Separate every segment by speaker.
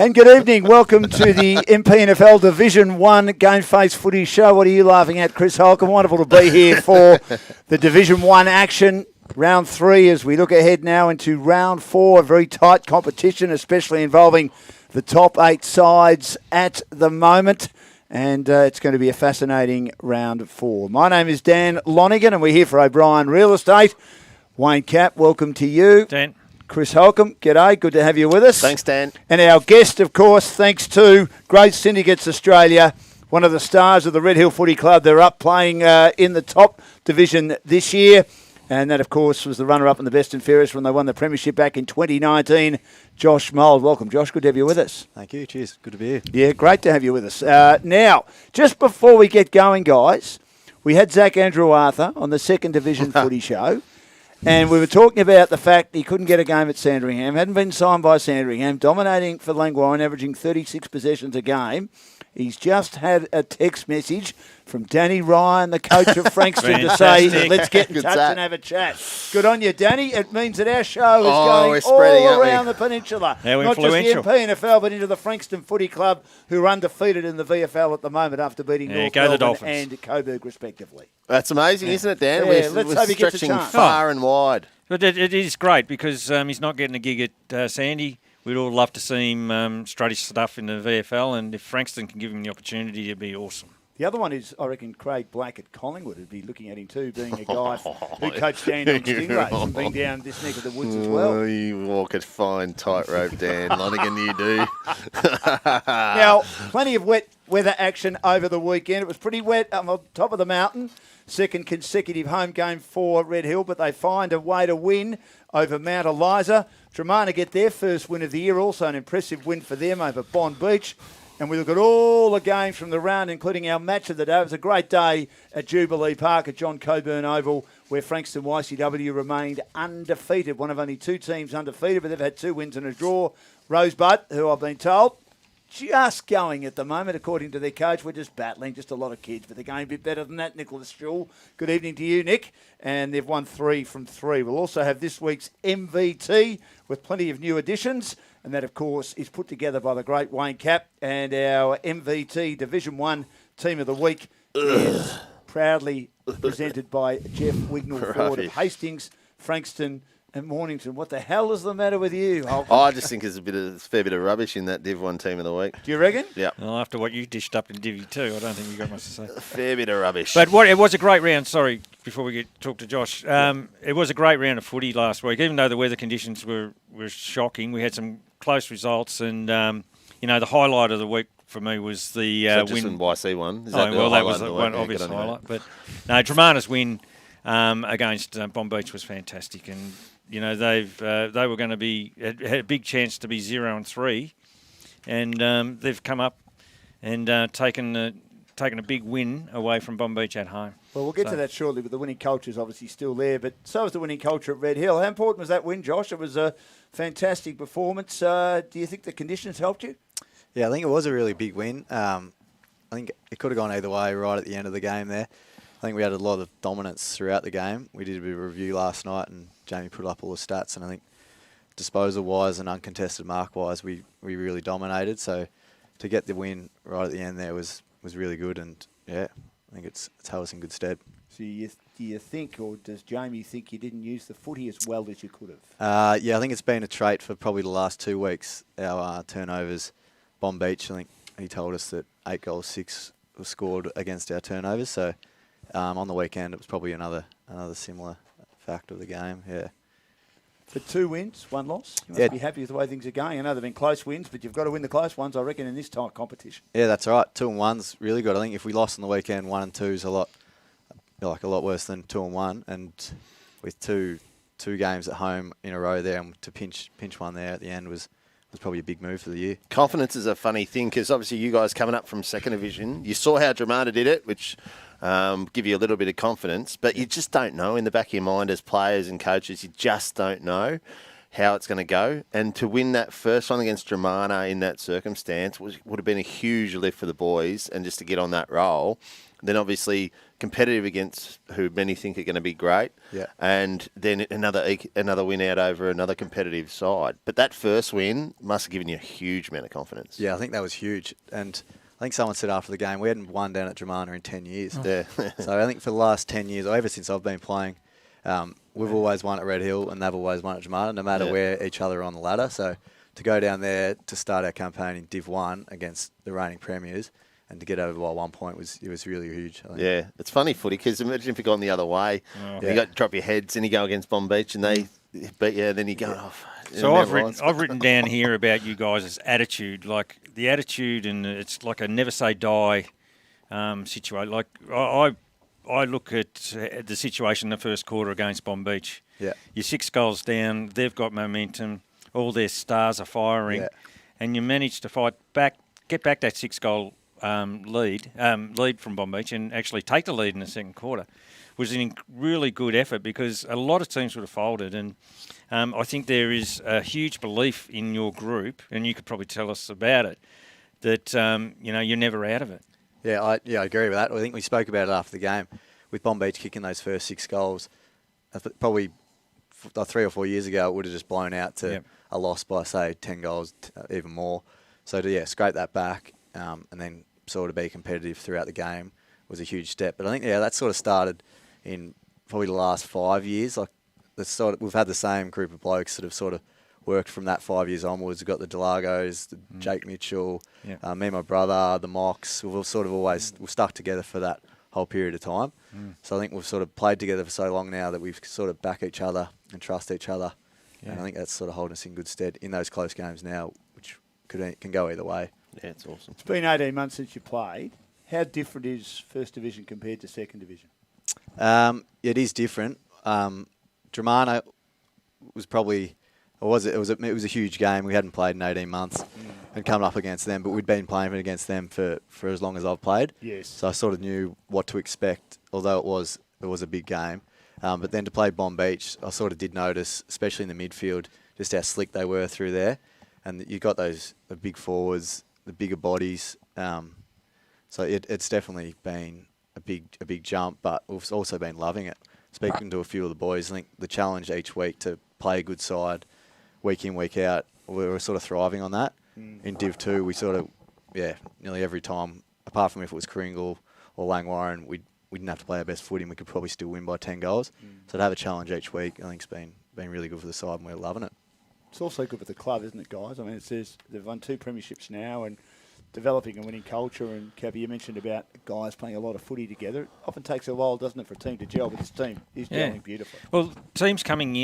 Speaker 1: And good evening. Welcome to the MPNFL Division 1 GameFace Footy Show. What are you laughing at, Chris Holcomb? Wonderful to be here for the Division 1 action. Round 3 as we look ahead now into Round 4. A very tight competition, especially involving the top 8 sides at the moment. And it's going to be a fascinating Round 4. My name is Dan Lonigan and we're here for O'Brien Real Estate. Wayne Cap, welcome to you.
Speaker 2: Dan.
Speaker 1: Chris Holcomb, g'day, good to have you with us.
Speaker 3: Thanks, Dan.
Speaker 1: And our guest, of course, thanks to Great Syndicates Australia, one of the stars of the Red Hill Footy Club. They're up playing in the top division this year. And that, of course, was the runner-up in the best and fairest when they won the premiership back in 2019. Josh Mould. Welcome, Josh. Good to have you with us.
Speaker 4: Thank you. Cheers. Good to be here.
Speaker 1: Yeah, great to have you with us. Now, just before we get going, guys, we had Zach Andrew Arthur on the second division footy show. And we were talking about the fact he couldn't get a game at Sandringham, hadn't been signed by Sandringham, dominating for Langwarrin, averaging 36 possessions a game. He's just had a text message from Danny Ryan, the coach of Frankston, to say, let's get in touch and have a chat. Good on you, Danny. It means that our show is going all around the peninsula. Not just the MPNFL, but into the Frankston Footy Club, who are undefeated in the VFL at the moment after beating North Melbourne and Coburg, respectively.
Speaker 3: That's amazing, isn't it, Dan?
Speaker 1: Yeah, let's hope he gets a
Speaker 3: stretching
Speaker 1: chance.
Speaker 3: far and wide.
Speaker 2: But it is great because he's not getting a gig at Sandy. We'd all love to see him strut his stuff in the VFL, and if Frankston can give him the opportunity, it'd be awesome.
Speaker 1: The other one is, I reckon, Craig Black at Collingwood would be looking at him too, being a guy who coached Dan on Stingrays and being down this neck of the woods as well.
Speaker 3: You walk a fine tightrope, Dan Lonigan, you do.
Speaker 1: Now, plenty of wet weather action over the weekend. It was pretty wet on top of the mountain. Second consecutive home game for Red Hill, but they find a way to win over Mount Eliza. Dramana get their first win of the year, also an impressive win for them over Bond Beach. And we look at all the games from the round, including our match of the day. It was a great day at Jubilee Park at John Coburn Oval, where Frankston YCW remained undefeated. One of only 2 teams undefeated, but they've had 2 wins and a draw. Rosebud, who I've been told, just going at the moment, according to their coach. We're just battling, just a lot of kids, but they're going a bit better than that. Nicholas Struhl, good evening to you, Nick. And they've won 3 from 3. We'll also have this week's MVT with plenty of new additions. And that, of course, is put together by the great Wayne Cap. And our MVT Division 1 Team of the Week is proudly presented by Jeff Wignall Ford of Hastings, Frankston and Mornington. What the hell is the matter with you, Holcomb?
Speaker 3: I just think there's a fair bit of rubbish in that Div 1 Team of the Week.
Speaker 1: Do you reckon?
Speaker 3: Yeah.
Speaker 2: Well, after what you dished up in Div 2, I don't think you've got much to say.
Speaker 3: A fair bit of rubbish.
Speaker 2: But it was a great round. Sorry, before we talk to Josh. It was a great round of footy last week, even though the weather conditions were shocking. We had some close results, and the highlight of the week for me was the win.
Speaker 3: In YC one.
Speaker 2: That was one obvious highlight. But no, Dramana's win against Bomb Beach was fantastic, and they were going to be had a big chance to be 0-3, and they've come up and taken a big win away from Bomb Beach at home.
Speaker 1: Well, we'll get to that shortly, but the winning culture is obviously still there, but so is the winning culture at Red Hill. How important was that win, Josh? It was a fantastic performance. Do you think the conditions helped you?
Speaker 4: Yeah, I think it was a really big win. I think it could have gone either way right at the end of the game there. I think we had a lot of dominance throughout the game. We did a bit of a review last night, and Jamie put up all the stats, and I think disposal-wise and uncontested mark-wise, we really dominated. So to get the win right at the end there was really good, and yeah, I think it's held us in good stead.
Speaker 1: So do you think, or does Jamie think you didn't use the footy as well as you could have?
Speaker 4: Yeah, I think it's been a trait for probably the last 2 weeks, our turnovers. Bomb Beach, I think he told us that 8 goals, 6 were scored against our turnovers. So on the weekend, it was probably another similar fact of the game, yeah.
Speaker 1: But 2 wins, 1 loss. You must be happy with the way things are going. I know they've been close wins, but you've got to win the close ones, I reckon, in this tight competition.
Speaker 4: Yeah, that's right. 2 and 1's really good. I think if we lost on the weekend, 1 and 2's a lot worse than 2 and 1. And with two games at home in a row there, and to pinch one there at the end was probably a big move for the year.
Speaker 3: Confidence is a funny thing because obviously you guys coming up from second division, you saw how Dramana did it, which give you a little bit of confidence, but you just don't know in the back of your mind as players and coaches, you just don't know how it's going to go. And to win that first one against Dramana in that circumstance would have been a huge lift for the boys, and just to get on that roll. Then obviously competitive against who many think are going to be great.
Speaker 4: Yeah.
Speaker 3: And then another win out over another competitive side. But that first win must have given you a huge amount of confidence.
Speaker 4: Yeah, I think that was huge. And I think someone said after the game, we hadn't won down at Dramana in 10 years.
Speaker 3: Yeah.
Speaker 4: So I think for the last 10 years, or ever since I've been playing, we've always won at Red Hill and they've always won at Dramana, no matter where each other are on the ladder. So to go down there to start our campaign in Div 1 against the reigning premiers and to get over by 1 point was really huge. I think.
Speaker 3: Yeah, it's funny footy because imagine if you'd gone the other way. You got to drop your heads and you go against Bomb Beach and they beat you, and then you go off.
Speaker 2: So I've written down here about you guys' attitude, like the attitude, and it's like a never say die situation. Like I look at the situation in the first quarter against Bomb Beach.
Speaker 4: Yeah.
Speaker 2: You're 6 goals down, they've got momentum, all their stars are firing, and you manage to fight back, get back that 6-goal lead from Bomb Beach and actually take the lead in the second quarter. Was a really good effort because a lot of teams would have folded, and I think there is a huge belief in your group, and you could probably tell us about it, that you're never out of it.
Speaker 4: Yeah, I agree with that. I think we spoke about it after the game with Bomb Beach kicking those first 6 goals. Probably 3 or 4 years ago, it would have just blown out to a loss by, say, 10 goals, even more. So to scrape that back and then sort of be competitive throughout the game was a huge step. But I think that sort of started in probably the last 5 years. Like we've had the same group of blokes that have sort of worked from that 5 years onwards. We've got the Delagos, the Jake Mitchell, me and my brother, the Mocks. We've sort of always stuck together for that whole period of time. So I think we've sort of played together for so long now that we've sort of back each other and trust each other. And I think that's sort of holding us in good stead in those close games now, which can go either way.
Speaker 3: Yeah, it's awesome.
Speaker 1: It's been 18 months since you played. How different is First Division compared to Second Division?
Speaker 4: It is different. Dramana was probably, it was a huge game. We hadn't played in 18 months and coming up against them, but we'd been playing against them for as long as I've played.
Speaker 1: Yes.
Speaker 4: So I sort of knew what to expect, although it was a big game. But then to play Bomb Beach, I sort of did notice, especially in the midfield, just how slick they were through there. And you got the big forwards, the bigger bodies. So it's definitely been a big jump, but we've also been loving it. Speaking to a few of the boys, I think the challenge each week to play a good side, week in, week out, we were sort of thriving on that. In Div 2, we sort of, nearly every time, apart from if it was Kringle or Langwarren, we didn't have to play our best footy and we could probably still win by 10 goals. So to have a challenge each week, I think it's been really good for the side and we're loving it.
Speaker 1: It's also good for the club, isn't it, guys? I mean, it says they've won 2 premierships now and developing a winning culture. And, Cappy, you mentioned about guys playing a lot of footy together. It often takes a while, doesn't it, for a team to gel, but this team is gelling beautifully.
Speaker 2: Well, teams coming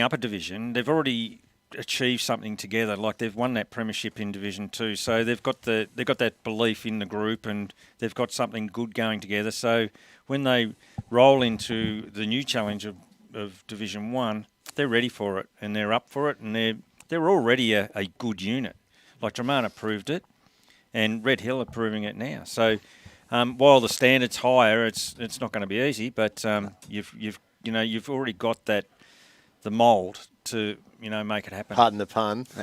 Speaker 2: up a division, they've already achieved something together. Like they've won that premiership in Division 2, so they've got that belief in the group and they've got something good going together. So when they roll into the new challenge of Division 1, they're ready for it and they're up for it, and they're already a good unit. Like Dramana proved it, and Red Hill are proving it now. So while the standard's higher, it's not going to be easy, but you've already got the mould to make it happen.
Speaker 3: Pardon the pun.
Speaker 2: See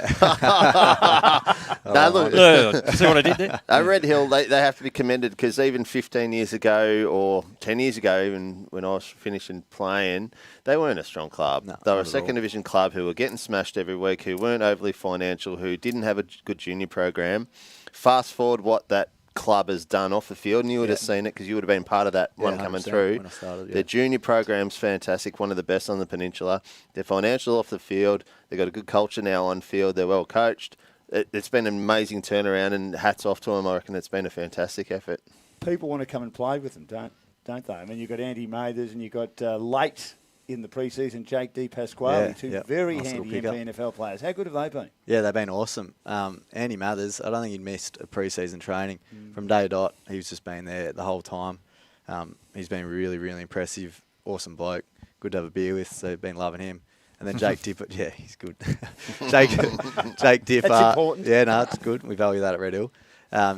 Speaker 2: what I did there?
Speaker 3: Red Hill, they have to be commended because even 15 years ago or 10 years ago, even when I was finishing playing, they weren't a strong club.
Speaker 4: No,
Speaker 3: they were a second division club who were getting smashed every week, who weren't overly financial, who didn't have a good junior program. Fast forward what that club has done off the field, and you would have seen it because you would have been part of that one coming through.
Speaker 4: When I started,
Speaker 3: Their junior program's fantastic, one of the best on the peninsula. They're financial off the field. They've got a good culture now on field. They're well coached. It's been an amazing turnaround, and hats off to them. I reckon it's been a fantastic effort.
Speaker 1: People want to come and play with them, don't they? I mean, you've got Andy Mathers and you've got late in the pre-season, Jake Di Pasquale, two very handy MPNFL players. How good have they been?
Speaker 4: Yeah, they've been awesome. Andy Mathers, I don't think he'd missed a pre-season training. From day dot, he's just been there the whole time. He's been really, really impressive. Awesome bloke. Good to have a beer with, so been loving him. And then Jake Dipper, he's good. Jake Dipper.
Speaker 1: That's important.
Speaker 4: Yeah, no, it's good. We value that at Red Hill.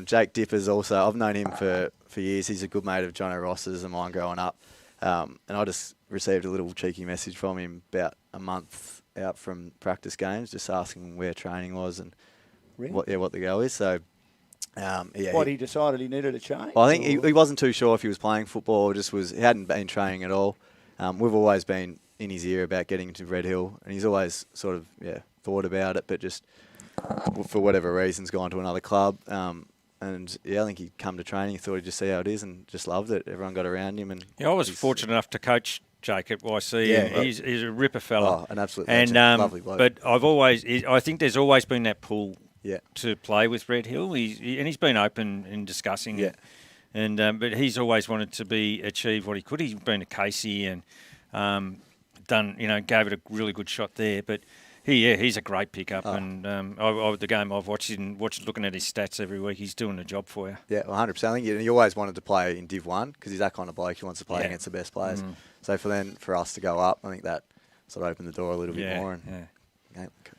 Speaker 4: Jake Dipper's also, I've known him for years. He's a good mate of Jono Ross's and mine growing up. And I just received a little cheeky message from him about a month out from practice games, just asking where training was and what the go is. So
Speaker 1: What, he decided he needed a change?
Speaker 4: Well, I think he wasn't too sure if he was playing football or he hadn't been training at all. We've always been in his ear about getting into Red Hill, and he's always sort of thought about it, but just for whatever reason's gone to another club. And I think he'd come to training, he thought he'd just see how it is, and just loved it. Everyone got around him, and
Speaker 2: I was fortunate enough to coach Jake at YC, and he's a ripper fella.
Speaker 4: Oh, an absolute legend. Lovely bloke.
Speaker 2: But I think there's always been that pull to play with Red Hill. He's been open in discussing it. And but he's always wanted to achieve what he could. He's been to Casey and gave it a really good shot there. But he's a great pickup. And the game I've watched looking at his stats every week, he's doing the job for you.
Speaker 4: Yeah, 100%. I think he always wanted to play in Div 1 because he's that kind of bloke. He wants to play against the best players. So for us to go up, I think that sort of opened the door a little bit more. And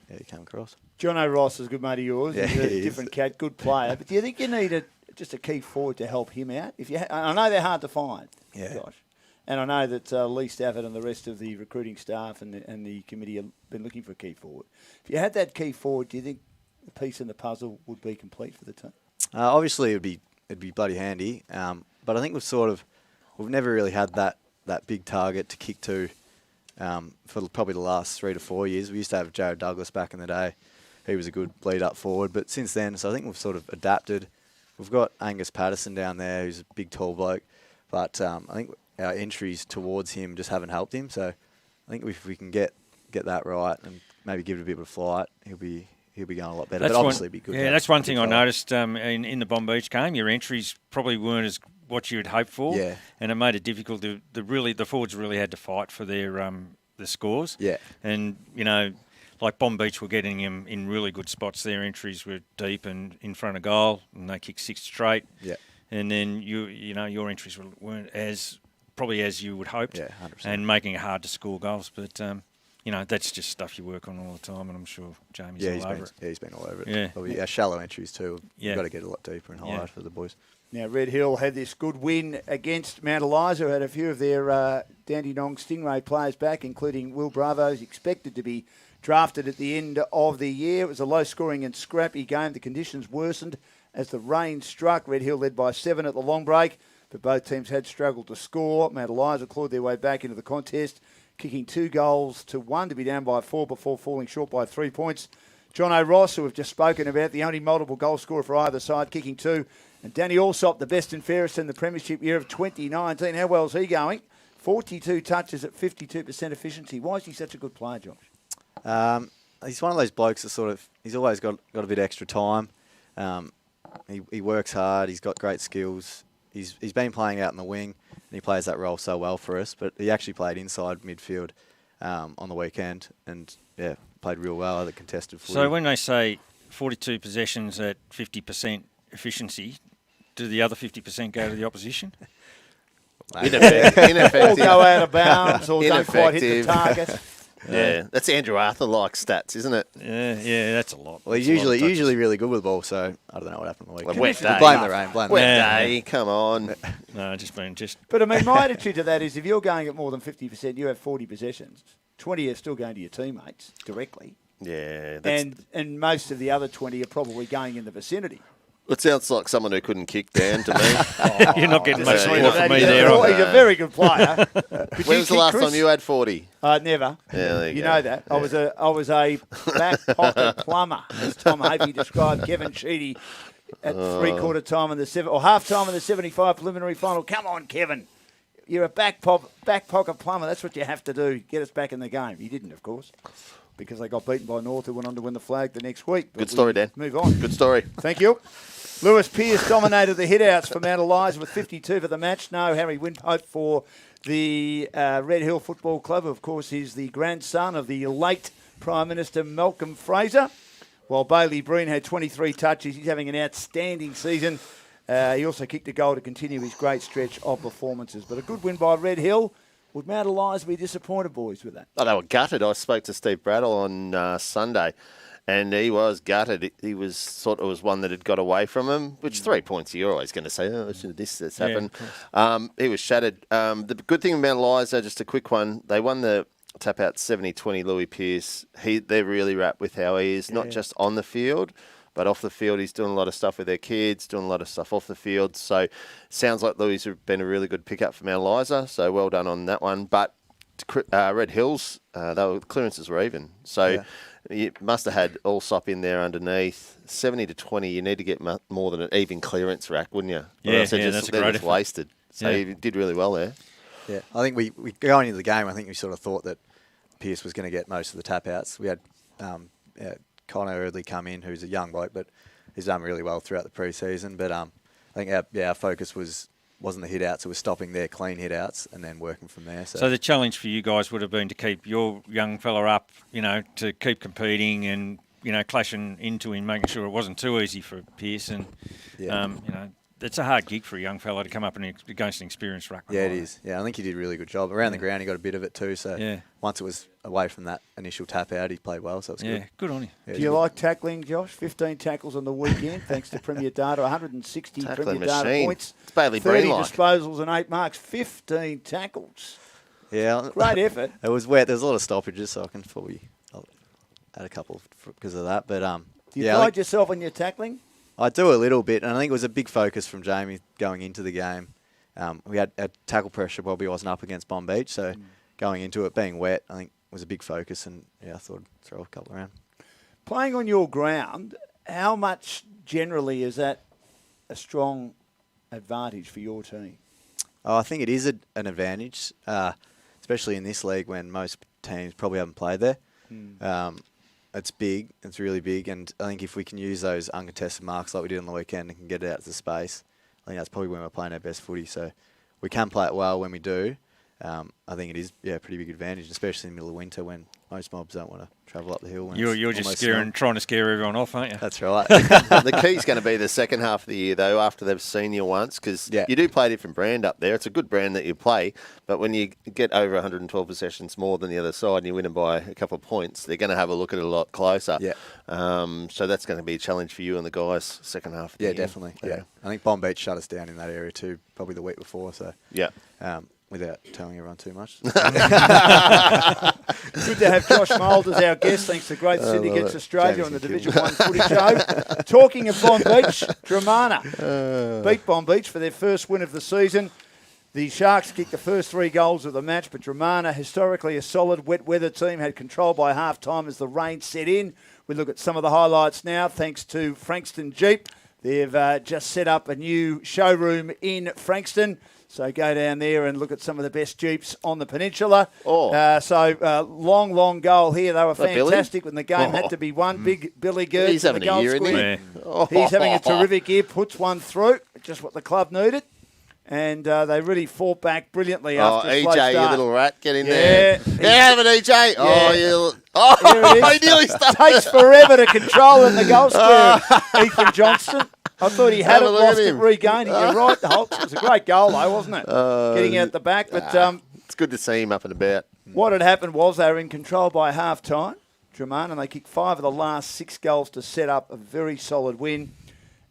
Speaker 4: he came across.
Speaker 1: Jono Ross is a good mate of yours.
Speaker 4: Yeah,
Speaker 1: he's a different cat, good player. But do you think you need just a key forward to help him out? I know they're hard to find, Josh. And I know that Lee Stafford and the rest of the recruiting staff and the committee have been looking for a key forward. If you had that key forward, do you think the piece in the puzzle would be complete for the team?
Speaker 4: Obviously, it'd be bloody handy. But I think we've never really had that big target to kick to for probably the last 3 to 4 years. We used to have Jared Douglas back in the day. He was a good lead-up forward. But since then, so I think we've sort of adapted. We've got Angus Patterson down there, who's a big, tall bloke. But I think our entries towards him just haven't helped him. So I think if we can get that right and maybe give it a bit of a flight, he'll be going a lot better. But obviously, be good.
Speaker 2: Yeah, that's one thing I noticed in the Bomb Beach game. Your entries probably weren't as what you would hope for.
Speaker 4: Yeah.
Speaker 2: And it made it difficult. The forwards really had to fight for their scores.
Speaker 4: Yeah.
Speaker 2: And like Bomb Beach were getting him in really good spots. Their entries were deep and in front of goal, and they kicked 6 straight.
Speaker 4: Yeah.
Speaker 2: And then your entries weren't as you would hope.
Speaker 4: Yeah, 100%.
Speaker 2: And making it hard to score goals, but. That's just stuff you work on all the time, and I'm sure Jamie's all over it. Yeah,
Speaker 4: he's been all over it.
Speaker 2: Yeah.
Speaker 4: Probably our shallow entries too. We've got to get a lot deeper and higher for the boys.
Speaker 1: Now, Red Hill had this good win against Mount Eliza, who had a few of their Dandenong Stingray players back, including Will Bravo, who's expected to be drafted at the end of the year. It was a low-scoring and scrappy game. The conditions worsened as the rain struck. Red Hill led by 7 at the long break, but both teams had struggled to score. Mount Eliza clawed their way back into the contest, kicking 2 goals to 1 to be down by 4 before falling short by 3 points. Jono Ross, who we've just spoken about, the only multiple goal scorer for either side, kicking 2. And Danny Allsop, the best and fairest in the premiership year of 2019. How well is he going? 42 touches at 52% efficiency. Why is he such a good player, Josh?
Speaker 4: He's one of those blokes that he's always got a bit extra time. He works hard. He's got great skills. He's been playing out in the wing, and he plays that role so well for us. But he actually played inside midfield on the weekend, and played real well at the contested footy.
Speaker 2: So when they say 42 possessions at 50% efficiency, do the other 50% go to the opposition?
Speaker 3: Ineffective.
Speaker 1: Or go out of bounds, or don't quite hit the target.
Speaker 3: Yeah, that's Andrew Arthur-like stats, isn't it?
Speaker 2: Yeah, that's a lot.
Speaker 4: Well, he's usually really good with the ball, so I don't know what happened on the weekend.
Speaker 3: Wet day.
Speaker 4: Blame the rain.
Speaker 3: Wet day, come on.
Speaker 2: No,
Speaker 1: But I mean, my attitude to that is if you're going at more than 50%, you have 40 possessions. 20 are still going to your teammates directly.
Speaker 3: Yeah.
Speaker 1: And most of the other 20 are probably going in the vicinity.
Speaker 3: It sounds like someone who couldn't kick, Dan, to me.
Speaker 2: You're not getting much
Speaker 3: Yeah.
Speaker 2: support from me
Speaker 1: He's
Speaker 2: there.
Speaker 1: a very good player.
Speaker 3: When was the last time you had 40?
Speaker 1: Never.
Speaker 3: Yeah, there you go.
Speaker 1: know that.
Speaker 3: Yeah.
Speaker 1: I was a back pocket plumber, as Tom Havey described Kevin Sheedy at three-quarter time in the half time in the 75 preliminary final. Come on, Kevin. You're a back pocket plumber. That's what you have to do. Get us back in the game. He didn't, of course, because they got beaten by North, who went on to win the flag the next week. But
Speaker 3: Good story, Dan.
Speaker 1: Move on.
Speaker 3: Good story.
Speaker 1: Thank you. Lewis Pearce dominated the hit-outs for Mount Eliza with 52 for the match. No Harry Windhope for the Red Hill Football Club. Of course, he's the grandson of the late Prime Minister Malcolm Fraser. While Bailey Breen had 23 touches, he's having an outstanding season. He also kicked a goal to continue his great stretch of performances. But a good win by Red Hill. Would Mount Eliza be disappointed, boys, with that?
Speaker 3: Oh, they were gutted. I spoke to Steve Brattle on Sunday, and he was gutted. He thought it was one that had got away from him, which 3 points you're always going to say, this happened. He was shattered. The good thing about Eliza, just a quick one, they won the tap-out 70-20 Louis Pearce. They're really wrapped with how he is, not just on the field, but off the field, he's doing a lot of stuff with their kids, doing a lot of stuff off the field. So sounds like Louis has been a really good pickup from our Liza. So well done on that one. But Red Hills, clearances were even. So you must have had Allsop in there underneath. 70 to 20, you need to get more than an even clearance rack, wouldn't you?
Speaker 2: That's a great effort.
Speaker 3: Wasted. So you did really well there.
Speaker 4: Yeah, I think we going into the game, I think we sort of thought that Pearce was going to get most of the tap outs. We had Connor Eardley come in, who's a young bloke, but he's done really well throughout the pre-season. But I think our focus wasn't the hit outs, it was stopping their clean hit outs and then working from there.
Speaker 2: So the challenge for you guys would have been to keep your young fella up, to keep competing and, clashing into him, making sure it wasn't too easy for Pearce. And, it's a hard gig for a young fella to come up against an experienced ruckman.
Speaker 4: Yeah, it is. Yeah, I think he did a really good job. Around the ground, he got a bit of it too. So once it was away from that initial tap out, he played well. So it was good.
Speaker 2: Yeah, good on you.
Speaker 1: Do you like tackling, Josh? 15 tackles on the weekend, thanks to Premier Data. 160
Speaker 3: Tackling
Speaker 1: Premier Data
Speaker 3: machine.
Speaker 1: points.
Speaker 3: It's Bailey
Speaker 1: 30
Speaker 3: Breen-like.
Speaker 1: disposals and 8 marks. 15 tackles.
Speaker 4: Yeah.
Speaker 1: Great effort.
Speaker 4: It was wet. There was a lot of stoppages, so I can probably add a couple because of that. But
Speaker 1: Do you pride yourself on your tackling?
Speaker 4: I do a little bit, and I think it was a big focus from Jamie going into the game. We had tackle pressure probably wasn't up against Bomb Beach, so going into it being wet, I think was a big focus, and I thought I'd throw a couple around.
Speaker 1: Playing on your ground, how much generally is that a strong advantage for your team?
Speaker 4: Oh, I think it is an advantage, especially in this league when most teams probably haven't played there. It's big. It's really big. And I think if we can use those uncontested marks like we did on the weekend and can get it out to space, I think that's probably when we're playing our best footy. So we can play it well when we do. I think it is a pretty big advantage, especially in the middle of winter when most mobs don't want to travel up the hill.
Speaker 2: You're just trying to scare everyone off, aren't you?
Speaker 4: That's right.
Speaker 3: The key's going to be the second half of the year, though, after they've seen you once, because you do play a different brand up there. It's a good brand that you play, but when you get over 112 possessions more than the other side and you win them by a couple of points, they're going to have a look at it a lot closer.
Speaker 4: Yeah.
Speaker 3: So that's going to be a challenge for you and the guys second half of the year.
Speaker 4: Definitely. Yeah. I think Bomb Beach shut us down in that area too, probably the week before. So without telling everyone too much.
Speaker 1: Good to have Josh Mould as our guest. Thanks to Great Syndicates Australia on the Division 1 Footy Show. Talking of Bomb Beach, Dramana beat Bomb Beach for their first win of the season. The Sharks kicked the first 3 goals of the match, but Dramana, historically a solid wet weather team, had control by half-time as the rain set in. We look at some of the highlights now, thanks to Frankston Jeep. They've just set up a new showroom in Frankston. So go down there and look at some of the best Jeeps on the peninsula. Long goal here. They were fantastic when the game had to be won. Big Billy Gertz.
Speaker 3: He's having a year, isn't he?
Speaker 1: He's having a terrific year. Puts one through. Just what the club needed. And they really fought back brilliantly after a slow
Speaker 3: EJ,
Speaker 1: start.
Speaker 3: you little rat, get in there. Have it, EJ.
Speaker 1: He nearly takes forever to control in the goal square. Ethan Johnston. I thought he had it, lost it, regained it. You're right, Holt. It was a great goal, though, wasn't it? Getting out the back. But
Speaker 3: it's good to see him up and about.
Speaker 1: What had happened was they were in control by half-time, Dramana, and they kicked 5 of the last 6 goals to set up a very solid win.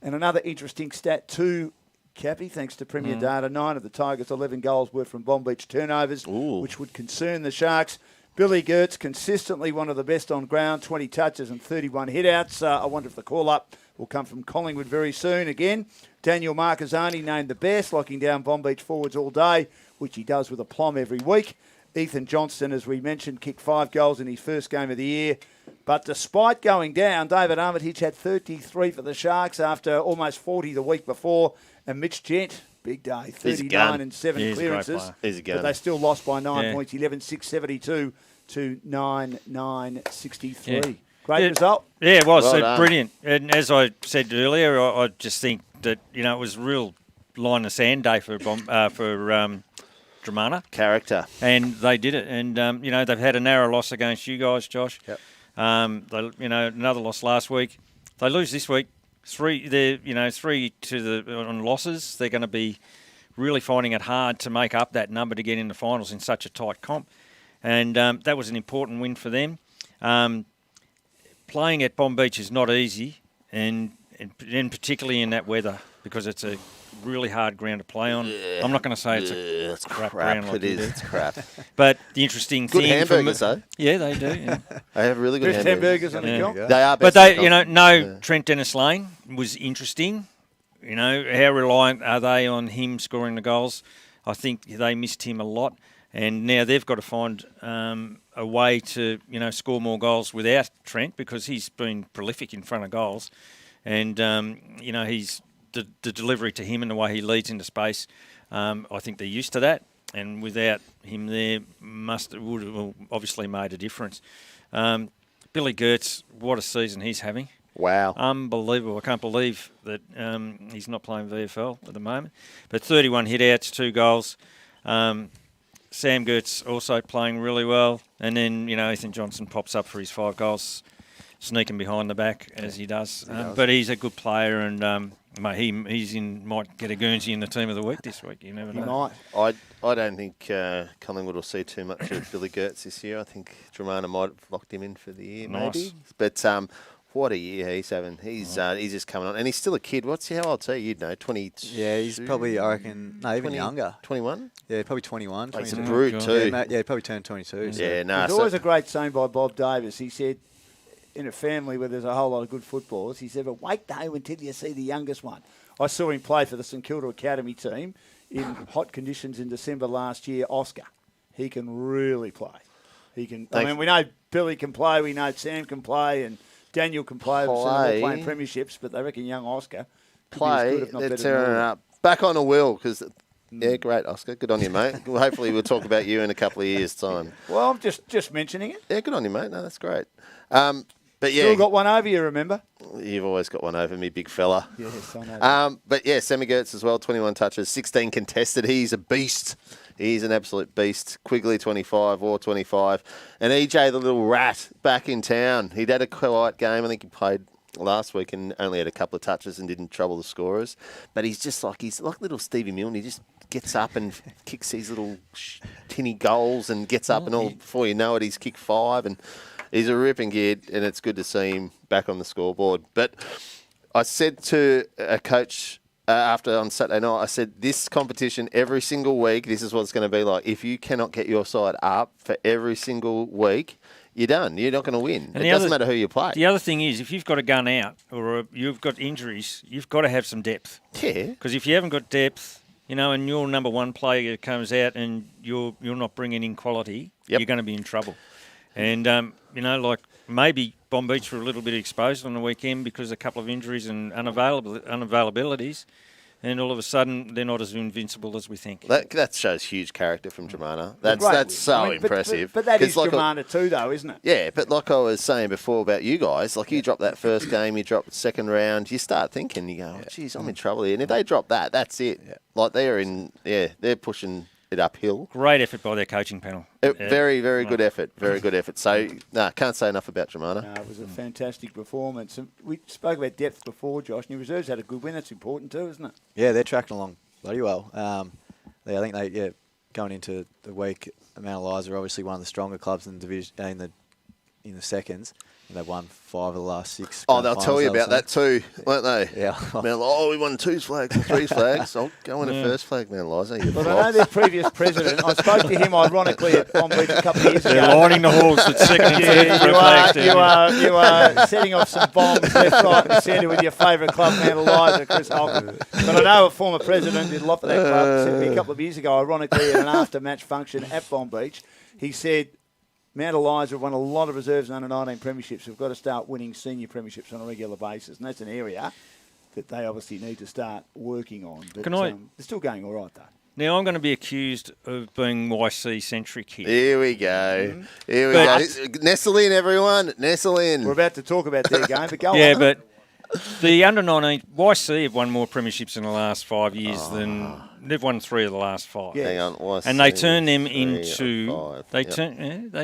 Speaker 1: And another interesting stat too, Cappy, thanks to Premier Data, 9 of the Tigers' 11 goals were from Bomb Beach turnovers, which would concern the Sharks. Billy Gertz, consistently one of the best on ground, 20 touches and 31 hit-outs. I wonder if the call-up will come from Collingwood very soon again. Daniel Marquezani named the best, locking down Bomb Beach forwards all day, which he does with aplomb every week. Ethan Johnston, as we mentioned, kicked 5 goals in his first game of the year. But despite going down, David Armitage had 33 for the Sharks after almost 40 the week before. And Mitch Gent, big day, 39 and 7 clearances.
Speaker 3: He's a gun.
Speaker 1: But they still lost by 9 points, 11-6-72 to 9-9-63. Great result.
Speaker 2: Yeah, it was.
Speaker 3: Well
Speaker 2: brilliant. And as I said earlier, I just think that, it was a real line of sand day for Dramana.
Speaker 3: Character.
Speaker 2: And they did it. And, they've had a narrow loss against you guys, Josh.
Speaker 4: Yep.
Speaker 2: Another loss last week. They lose this week. 3 on losses. They're going to be really finding it hard to make up that number to get in the finals in such a tight comp. And that was an important win for them. Playing at Bomb Beach is not easy, and particularly in that weather, because it's a really hard ground to play on. I'm not going to say it's a
Speaker 3: it's
Speaker 2: wrap
Speaker 3: crap.
Speaker 2: around like
Speaker 3: It
Speaker 2: you
Speaker 3: is.
Speaker 2: do.
Speaker 3: It's crap.
Speaker 2: But the interesting
Speaker 3: Good
Speaker 2: thing...
Speaker 3: hamburgers, though.
Speaker 2: Yeah, they do. Yeah.
Speaker 3: They have really good
Speaker 1: Best
Speaker 3: hamburgers.
Speaker 1: hamburgers on the
Speaker 2: Yeah.
Speaker 1: job.
Speaker 3: They are
Speaker 2: But
Speaker 3: best.
Speaker 2: no, Trent Dennis-Lane was interesting. You know, how reliant are they on him scoring the goals? I think they missed him a lot. And now they've got to find a way to, score more goals without Trent, because he's been prolific in front of goals. And, he's the delivery to him and the way he leads into space, I think they're used to that. And without him there, would have obviously made a difference. Billy Gertz, what a season he's having.
Speaker 3: Wow.
Speaker 2: Unbelievable. I can't believe that he's not playing VFL at the moment. But 31 hit-outs, 2 goals. Sam Gertz also playing really well. And then, Ethan Johnson pops up for his 5 goals, sneaking behind the back as he does. But he's a good player, and might get a Guernsey in the team of the week this week. You never know.
Speaker 1: Might.
Speaker 3: I don't think Collingwood will see too much of Billy Gertz this year. I think Dramana might have locked him in for the year, maybe. But what a year he's having. He's just coming on. And he's still a kid. How old is he? You'd know, 22?
Speaker 4: Yeah, he's probably, I reckon, no, even
Speaker 3: 20,
Speaker 4: younger.
Speaker 3: 21?
Speaker 4: Yeah, probably 21.
Speaker 3: Oh, he's a
Speaker 4: 22.
Speaker 3: brute too.
Speaker 4: Yeah, he probably turned 22. So.
Speaker 3: Yeah, no.
Speaker 1: There's always a great saying by Bob Davis. He said, in a family where there's a whole lot of good footballers, he said, but wait though until you see the youngest one. I saw him play for the St Kilda Academy team in hot conditions in December last year. Oscar, he can really play. He can. I mean, we know Billy can play. We know Sam can play, and Daniel can play. We've seen them all playing premierships, but they reckon young Oscar could be as good, if not
Speaker 3: they're
Speaker 1: better
Speaker 3: tearing
Speaker 1: than
Speaker 3: it up. Back on a wheel, because yeah, great Oscar, good on you, mate. Well, hopefully we'll talk about you in a couple of years' time.
Speaker 1: Well, I'm just mentioning it.
Speaker 3: Yeah, good on you, mate. No, that's great. But yeah,
Speaker 1: Still got one over you, remember?
Speaker 3: You've always got one over me, big fella.
Speaker 1: Yes, I know.
Speaker 3: But yeah, Sammy Gertz as well, 21 touches, 16 contested. He's a beast. He's an absolute beast. Quigley 25, Orr 25. And EJ, the little rat, back in town. He'd had a quiet game. I think he played last week and only had a couple of touches and didn't trouble the scorers. But he's like little Stevie Milne. He just gets up and kicks these little tinny goals and gets up and all. Before you know it, he's kicked 5 and he's a ripping kid, and it's good to see him back on the scoreboard. But I said to a coach after on Saturday night, I said, this competition every single week, this is what it's going to be like. If you cannot get your side up for every single week, you're done. You're not going to win. And it doesn't matter who you play.
Speaker 2: The other thing is, if you've got a gun out or you've got injuries, you've got to have some depth.
Speaker 3: Yeah.
Speaker 2: Because if you haven't got depth, and your number one player comes out and you're not bringing in quality, you're going to be in trouble. And, like maybe Bomb Beach were a little bit exposed on the weekend because of a couple of injuries and unavailabilities. And all of a sudden, they're not as invincible as we think.
Speaker 3: That shows huge character from Dramana. That's so impressive.
Speaker 1: But that is Dramana too, though, isn't it?
Speaker 3: Yeah, but like I was saying before about you guys, like you drop that first game, you drop the second round, you start thinking, you go, geez, I'm in trouble here. And if they drop that, that's it. Yeah. Like they're pushing it uphill.
Speaker 2: Great effort by their coaching panel.
Speaker 3: Very, very good effort. Very good effort. So, can't say enough about Dramana.
Speaker 1: No, it was a fantastic performance. And we spoke about depth before, Josh. New Reserves had a good win. That's important too, isn't it?
Speaker 4: Yeah, they're tracking along bloody well. I think going into the week, Mount Eliza are obviously one of the stronger clubs in the division in the seconds. And they've won 5 of the last 6.
Speaker 3: Oh, they'll tell you about that too, won't they?
Speaker 4: Yeah.
Speaker 3: We won 2 flags and 3 flags. I'll go in a first flag, Mount Eliza.
Speaker 1: Well, I know their previous president. I spoke to him ironically at Bomb Beach a couple of years ago.
Speaker 2: They're lining the halls at second and third for flags.
Speaker 1: You are setting off some bombs left, right and centre with your favourite club, Mount Eliza, Chris Holcomb. But I know a former president did a lot for that club. Said to me a couple of years ago, ironically, at an after-match function at Bomb Beach, he said, Mount Eliza have won a lot of reserves and under-19 premierships. We've got to start winning senior premierships on a regular basis. And that's an area that they obviously need to start working on. But they're still going all right, though.
Speaker 2: Now, I'm going to be accused of being YC-centric here.
Speaker 3: Here we go. Here we go. Nestle in, everyone. Nestle in.
Speaker 1: We're about to talk about their game, but go on.
Speaker 2: Yeah, but the under-19, YC have won more premierships in the last 5 years than... They've won 3 of the last 5.
Speaker 1: Yeah.
Speaker 3: Hang on. YC,
Speaker 2: And they turn them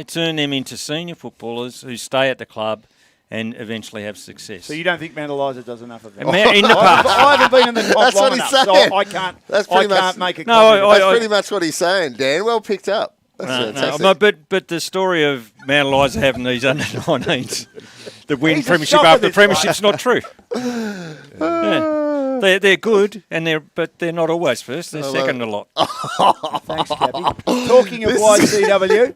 Speaker 2: turn them into senior footballers who stay at the club and eventually have success.
Speaker 1: So you don't think Mount Eliza does enough of that?
Speaker 2: In the past.
Speaker 1: I haven't been in the top
Speaker 3: That's
Speaker 1: long
Speaker 3: what he's
Speaker 1: enough,
Speaker 3: saying.
Speaker 1: so I can't.
Speaker 3: That's
Speaker 1: I
Speaker 3: pretty
Speaker 1: can't
Speaker 3: much-
Speaker 1: make a
Speaker 2: No,
Speaker 1: comment.
Speaker 3: That's pretty much what he's saying, Dan. Well picked up.
Speaker 2: But the story of Mount Eliza having these under-19s that win
Speaker 1: He's a
Speaker 2: premiership
Speaker 1: shocker,
Speaker 2: after
Speaker 1: this
Speaker 2: premiership's not true. Yeah. They're good, but they're not always first. They're second a lot.
Speaker 1: Thanks, Cappy. Talking of YCW,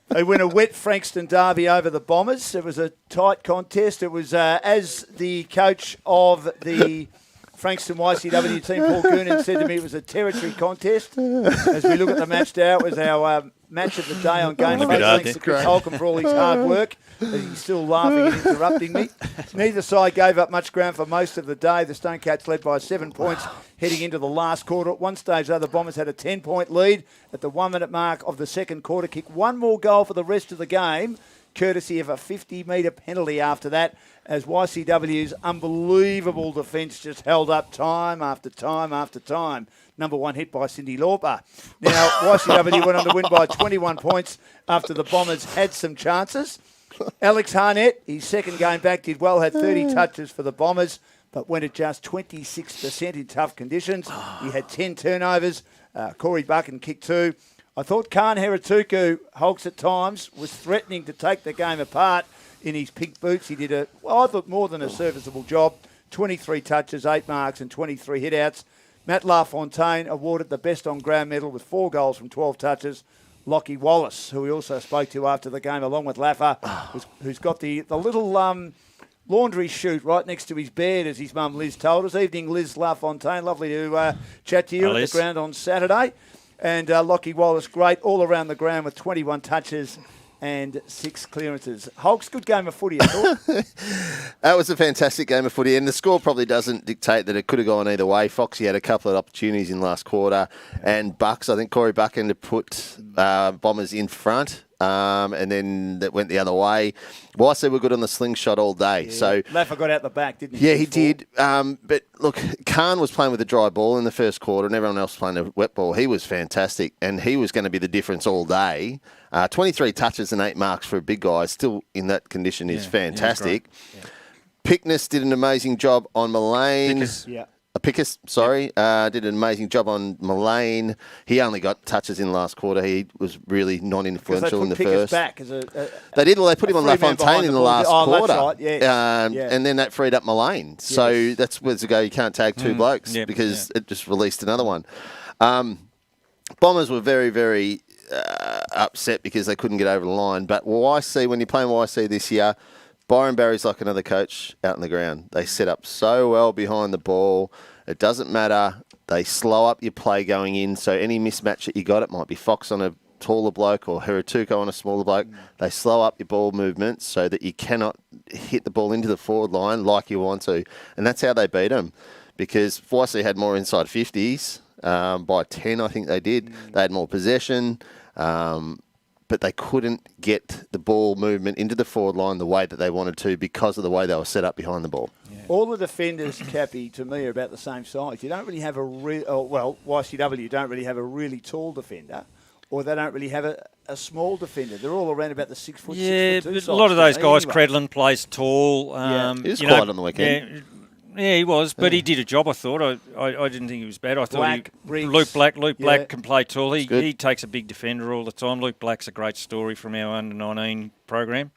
Speaker 1: they win a wet Frankston derby over the Bombers. It was a tight contest. It was, as the coach of the Frankston YCW team, Paul Goonan, said to me, it was a territory contest. As we look at the match now, it was our match of the day on GameFace. Thanks to Chris Holcomb for all his hard work. He's still laughing and interrupting me. Neither side gave up much ground for most of the day. The Stonecats led by 7 points heading into the last quarter. At one stage, though, the Bombers had a 10-point lead at the 1-minute mark of the second quarter. Kicked one more goal for the rest of the game, courtesy of a 50-metre penalty after that, as YCW's unbelievable defence just held up time after time after time. Number one hit by Cindy Lauper. Now, YCW went on to win by 21 points after the Bombers had some chances. Alex Harnett, his second game back, did well, had 30 touches for the Bombers, but went at just 26% in tough conditions. He had 10 turnovers. Corey Buchan kicked 2. I thought Khan Heratuku, Hulks at times, was threatening to take the game apart in his pink boots. He did I thought more than a serviceable job. 23 touches, 8 marks and 23 hit-outs. Matt LaFontaine awarded the best on-ground medal with 4 goals from 12 touches. Lockie Wallace, who we also spoke to after the game, along with Laffer, who's got the little laundry chute right next to his bed, as his mum Liz told us. Evening, Liz LaFontaine. Lovely to chat to you at the ground on Saturday. And Lockie Wallace, great all around the ground with 21 touches and 6 clearances. Hulks, good game of footy, I thought.
Speaker 3: That was a fantastic game of footy, and the score probably doesn't dictate that it could have gone either way. Foxy had a couple of opportunities in last quarter, and Bucks, I think Corey Buchan to put Bombers in front, and then that went the other way. YC were good on the slingshot all day.
Speaker 1: Yeah.
Speaker 3: So
Speaker 1: Laffer got out the back, didn't he?
Speaker 3: Yeah, he did. But look, Khan was playing with a dry ball in the first quarter, and everyone else was playing a wet ball. He was fantastic, and he was going to be the difference all day. 23 touches and 8 marks for a big guy, still in that condition, is fantastic.
Speaker 2: Yeah.
Speaker 3: Pickness did an amazing job on Mullane. Pickus, sorry, did an amazing job on Mullane. He only got touches in last quarter. He was really non-influential in the first.
Speaker 1: Back as
Speaker 3: they did. Well, they put him on LaFontaine in the last quarter.
Speaker 1: That's right,
Speaker 3: and then that freed up Mullane. Yes. So that's where to go. You can't tag 2 blokes because it just released another one. Bombers were very, very upset because they couldn't get over the line. But YC, when you're playing YC this year, Byron Barry's like another coach out in the ground. They set up so well behind the ball. It doesn't matter. They slow up your play going in. So any mismatch that you got, it might be Fox on a taller bloke or Heratuko on a smaller bloke. They slow up your ball movements so that you cannot hit the ball into the forward line like you want to. And that's how they beat them. Because YC had more inside 50s by 10, I think they did. They had more possession. But they couldn't get the ball movement into the forward line the way that they wanted to because of the way they were set up behind the ball.
Speaker 1: Yeah. All the defenders, Cappy, to me, are about the same size. You don't really have YCW don't really have a really tall defender, or they don't really have a small defender. They're all around about the 6 foot, 6 foot 2 size.
Speaker 2: A lot of those guys, anyway. Credlin plays tall.
Speaker 3: He was quiet on the weekend.
Speaker 2: Yeah, he was, but he did a job, I thought. I didn't think he was bad. I thought Luke Black can play tall. He takes a big defender all the time. Luke Black's a great story from our under-19 program,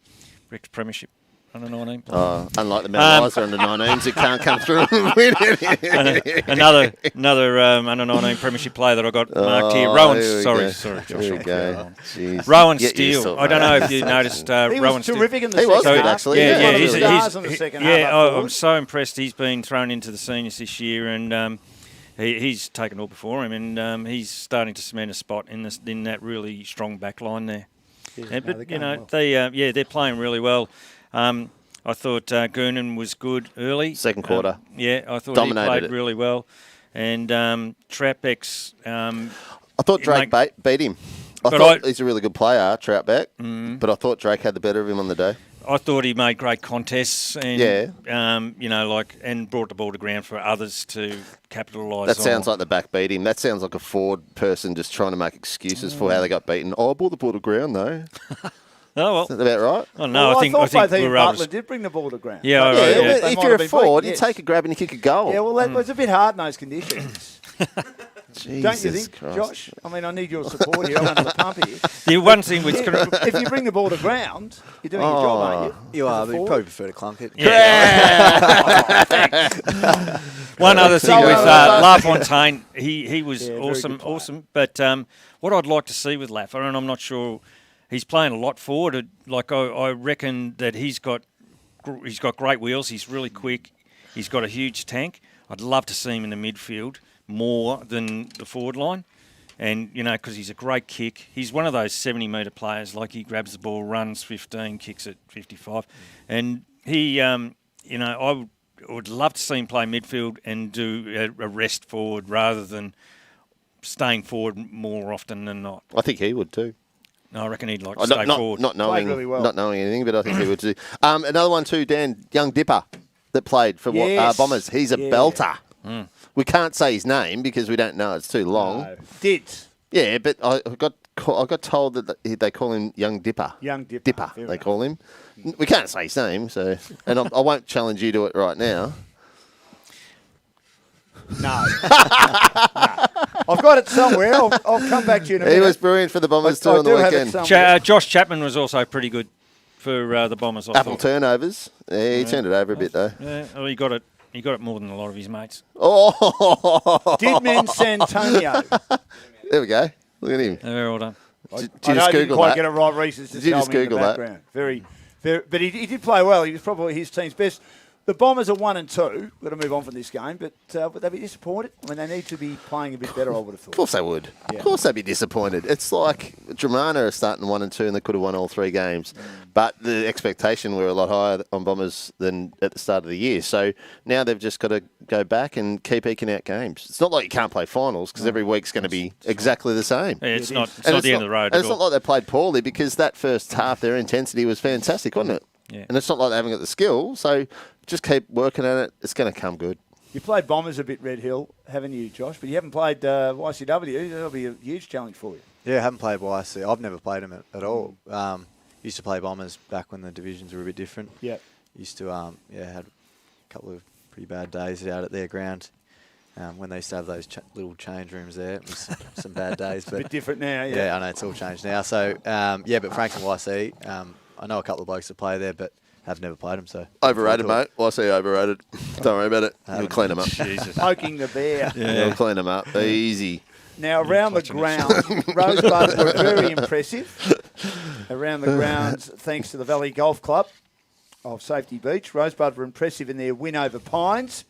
Speaker 2: Rex Premiership under-19 player.
Speaker 3: Unlike the Mount Isa under-19s, it can't come through and win it.
Speaker 2: Another under-19 Premiership player that I got marked here. Rowan, sorry,
Speaker 3: Josh.
Speaker 2: Rowan Steele. I don't know if you noticed Rowan Steele.
Speaker 1: He was terrific in the
Speaker 3: second half.
Speaker 1: He was
Speaker 3: good, actually.
Speaker 1: Yeah, he's in the second half.
Speaker 2: I'm so impressed. He's been thrown into the seniors this year, and he's taken all before him, and he's starting to cement a spot in that really strong back line there. They're playing really well. I thought Goonan was good early.
Speaker 3: Second quarter.
Speaker 2: I thought
Speaker 3: Dominated
Speaker 2: he played
Speaker 3: it.
Speaker 2: really well. And Troutbeck's...
Speaker 3: I thought Drake beat him. I thought he's a really good player, Troutbeck, but I thought Drake had the better of him on the day.
Speaker 2: I thought he made great contests and, and brought the ball to ground for others to capitalise on.
Speaker 3: That sounds like the back beat him. That sounds like a forward person just trying to make excuses for how they got beaten. I brought the ball to ground, though.
Speaker 2: Oh, well.
Speaker 3: Is that about right?
Speaker 2: Oh, no, I think
Speaker 1: both he and
Speaker 2: we
Speaker 1: Butler did bring the ball to ground.
Speaker 2: Yeah,
Speaker 3: if you're a forward, you take a grab and you kick a goal.
Speaker 1: Yeah, well, that was a bit hard in those conditions.
Speaker 3: Jesus
Speaker 1: Don't you think,
Speaker 3: Christ.
Speaker 1: Josh? I mean, I need your support here. I'm under the pump here.
Speaker 2: The one thing which
Speaker 1: if you bring the ball to ground, you're doing your job, aren't you?
Speaker 4: You are, but you probably prefer to clunk it.
Speaker 2: Yeah. One other thing with LaFontaine, he was awesome. But what I'd like to see with Laffer, and I'm not sure, he's playing a lot forward. Like I reckon that he's got great wheels. He's really quick. He's got a huge tank. I'd love to see him in the midfield more than the forward line. And, because he's a great kick. He's one of those 70-metre players. Like, he grabs the ball, runs 15, kicks it 55. And he, I would love to see him play midfield and do a rest forward rather than staying forward more often than not.
Speaker 3: I think he would too.
Speaker 2: No, I reckon he'd like to stay forward.
Speaker 3: Not knowing anything, but I think he would too. Another one too, Dan, young Dipper that played for Bombers. He's a belter. Mm. We can't say his name because we don't know. It's too long.
Speaker 1: No. Did.
Speaker 3: Yeah, but I got told that they call him Young Dipper.
Speaker 1: Young Dipper.
Speaker 3: Dipper, they call him. We can't say his name, so I won't challenge you to it right now.
Speaker 1: No. I've got it somewhere. I'll come back to you in a minute.
Speaker 3: He was brilliant for the Bombers too on the weekend.
Speaker 2: Josh Chapman was also pretty good for the Bombers.
Speaker 3: Apple turnovers. Yeah, he turned it over a bit though.
Speaker 2: Yeah, well, he got it more than a lot of his mates.
Speaker 3: Oh,
Speaker 1: Didman Santonio.
Speaker 3: There we go. Look at him.
Speaker 2: They're all done.
Speaker 3: Did you just Google
Speaker 1: didn't quite
Speaker 3: that?
Speaker 1: get it right. Reese just
Speaker 3: did you just Google that?
Speaker 1: Very, but he did play well. He was probably his team's best. The Bombers are 1 and 2. We've got to move on from this game, but would they be disappointed? I mean, they need to be playing a bit better, I would have thought.
Speaker 3: Of course they would.
Speaker 1: Yeah.
Speaker 3: Of course they'd be disappointed. It's like Dramana are starting 1 and 2 and they could have won all 3 games. But the expectation were a lot higher on Bombers than at the start of the year. So now they've just got to go back and keep eking out games. It's not like you can't play finals because every week's going to be exactly the same.
Speaker 2: Yeah, it's not the end of the road.
Speaker 3: And it's not like they played poorly because that first half, their intensity was fantastic, wasn't it?
Speaker 2: Yeah.
Speaker 3: And it's not like they haven't got the skill, so just keep working at it. It's going to come good.
Speaker 1: You played Bombers a bit, Red Hill, haven't you, Josh? But you haven't played YCW. That'll be a huge challenge for you.
Speaker 4: Yeah, I haven't played YC. I've never played them at all. Used to play Bombers back when the divisions were a bit different.
Speaker 1: Yeah.
Speaker 4: Used to, had a couple of pretty bad days out at their ground. When they used to have those little change rooms there, it was some bad days. But
Speaker 1: a bit different now, yeah.
Speaker 4: Yeah, I know, it's all changed now. So, but Frankston YC, I know a couple of blokes that play there, but have never played them. So
Speaker 3: overrated, mate. I say overrated. Don't worry about it. You'll clean them up.
Speaker 2: Jesus.
Speaker 1: Poking the bear.
Speaker 3: Yeah. You'll clean them up. Easy.
Speaker 1: Now, around the grounds, Rosebud were very impressive. Around the grounds, thanks to the Valley Golf Club of Safety Beach, Rosebud were impressive in their win over Pines.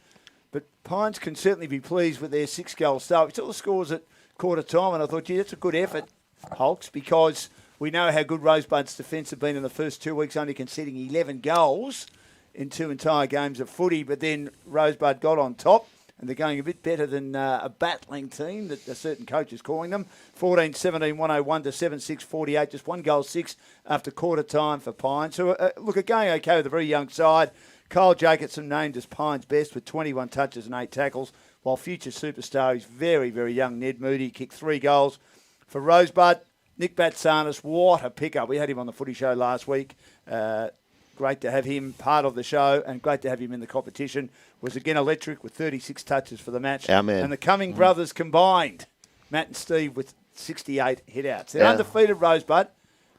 Speaker 1: But Pines can certainly be pleased with their 6-goal start. We saw the scores at quarter time, and I thought, gee, that's a good effort, Hulks, because we know how good Rosebud's defence have been in the first 2 weeks, only conceding 11 goals in 2 entire games of footy. But then Rosebud got on top, and they're going a bit better than a battling team that a certain coach is calling them. 14-17, 101 to 7-6, 48, just 1 goal 6 after quarter time for Pines. So, look, are going okay with a very young side. Kyle Jacobson named as Pines' best with 21 touches and 8 tackles, while future superstar is very, very young Ned Moody kicked 3 goals for Rosebud. Nick Batsanis, what a pickup. We had him on the footy show last week. Great to have him part of the show and great to have him in the competition. Was again electric with 36 touches for the match.
Speaker 3: Our man.
Speaker 1: And the Cumming brothers combined, Matt and Steve, with 68 hit-outs. They're undefeated, Rosebud,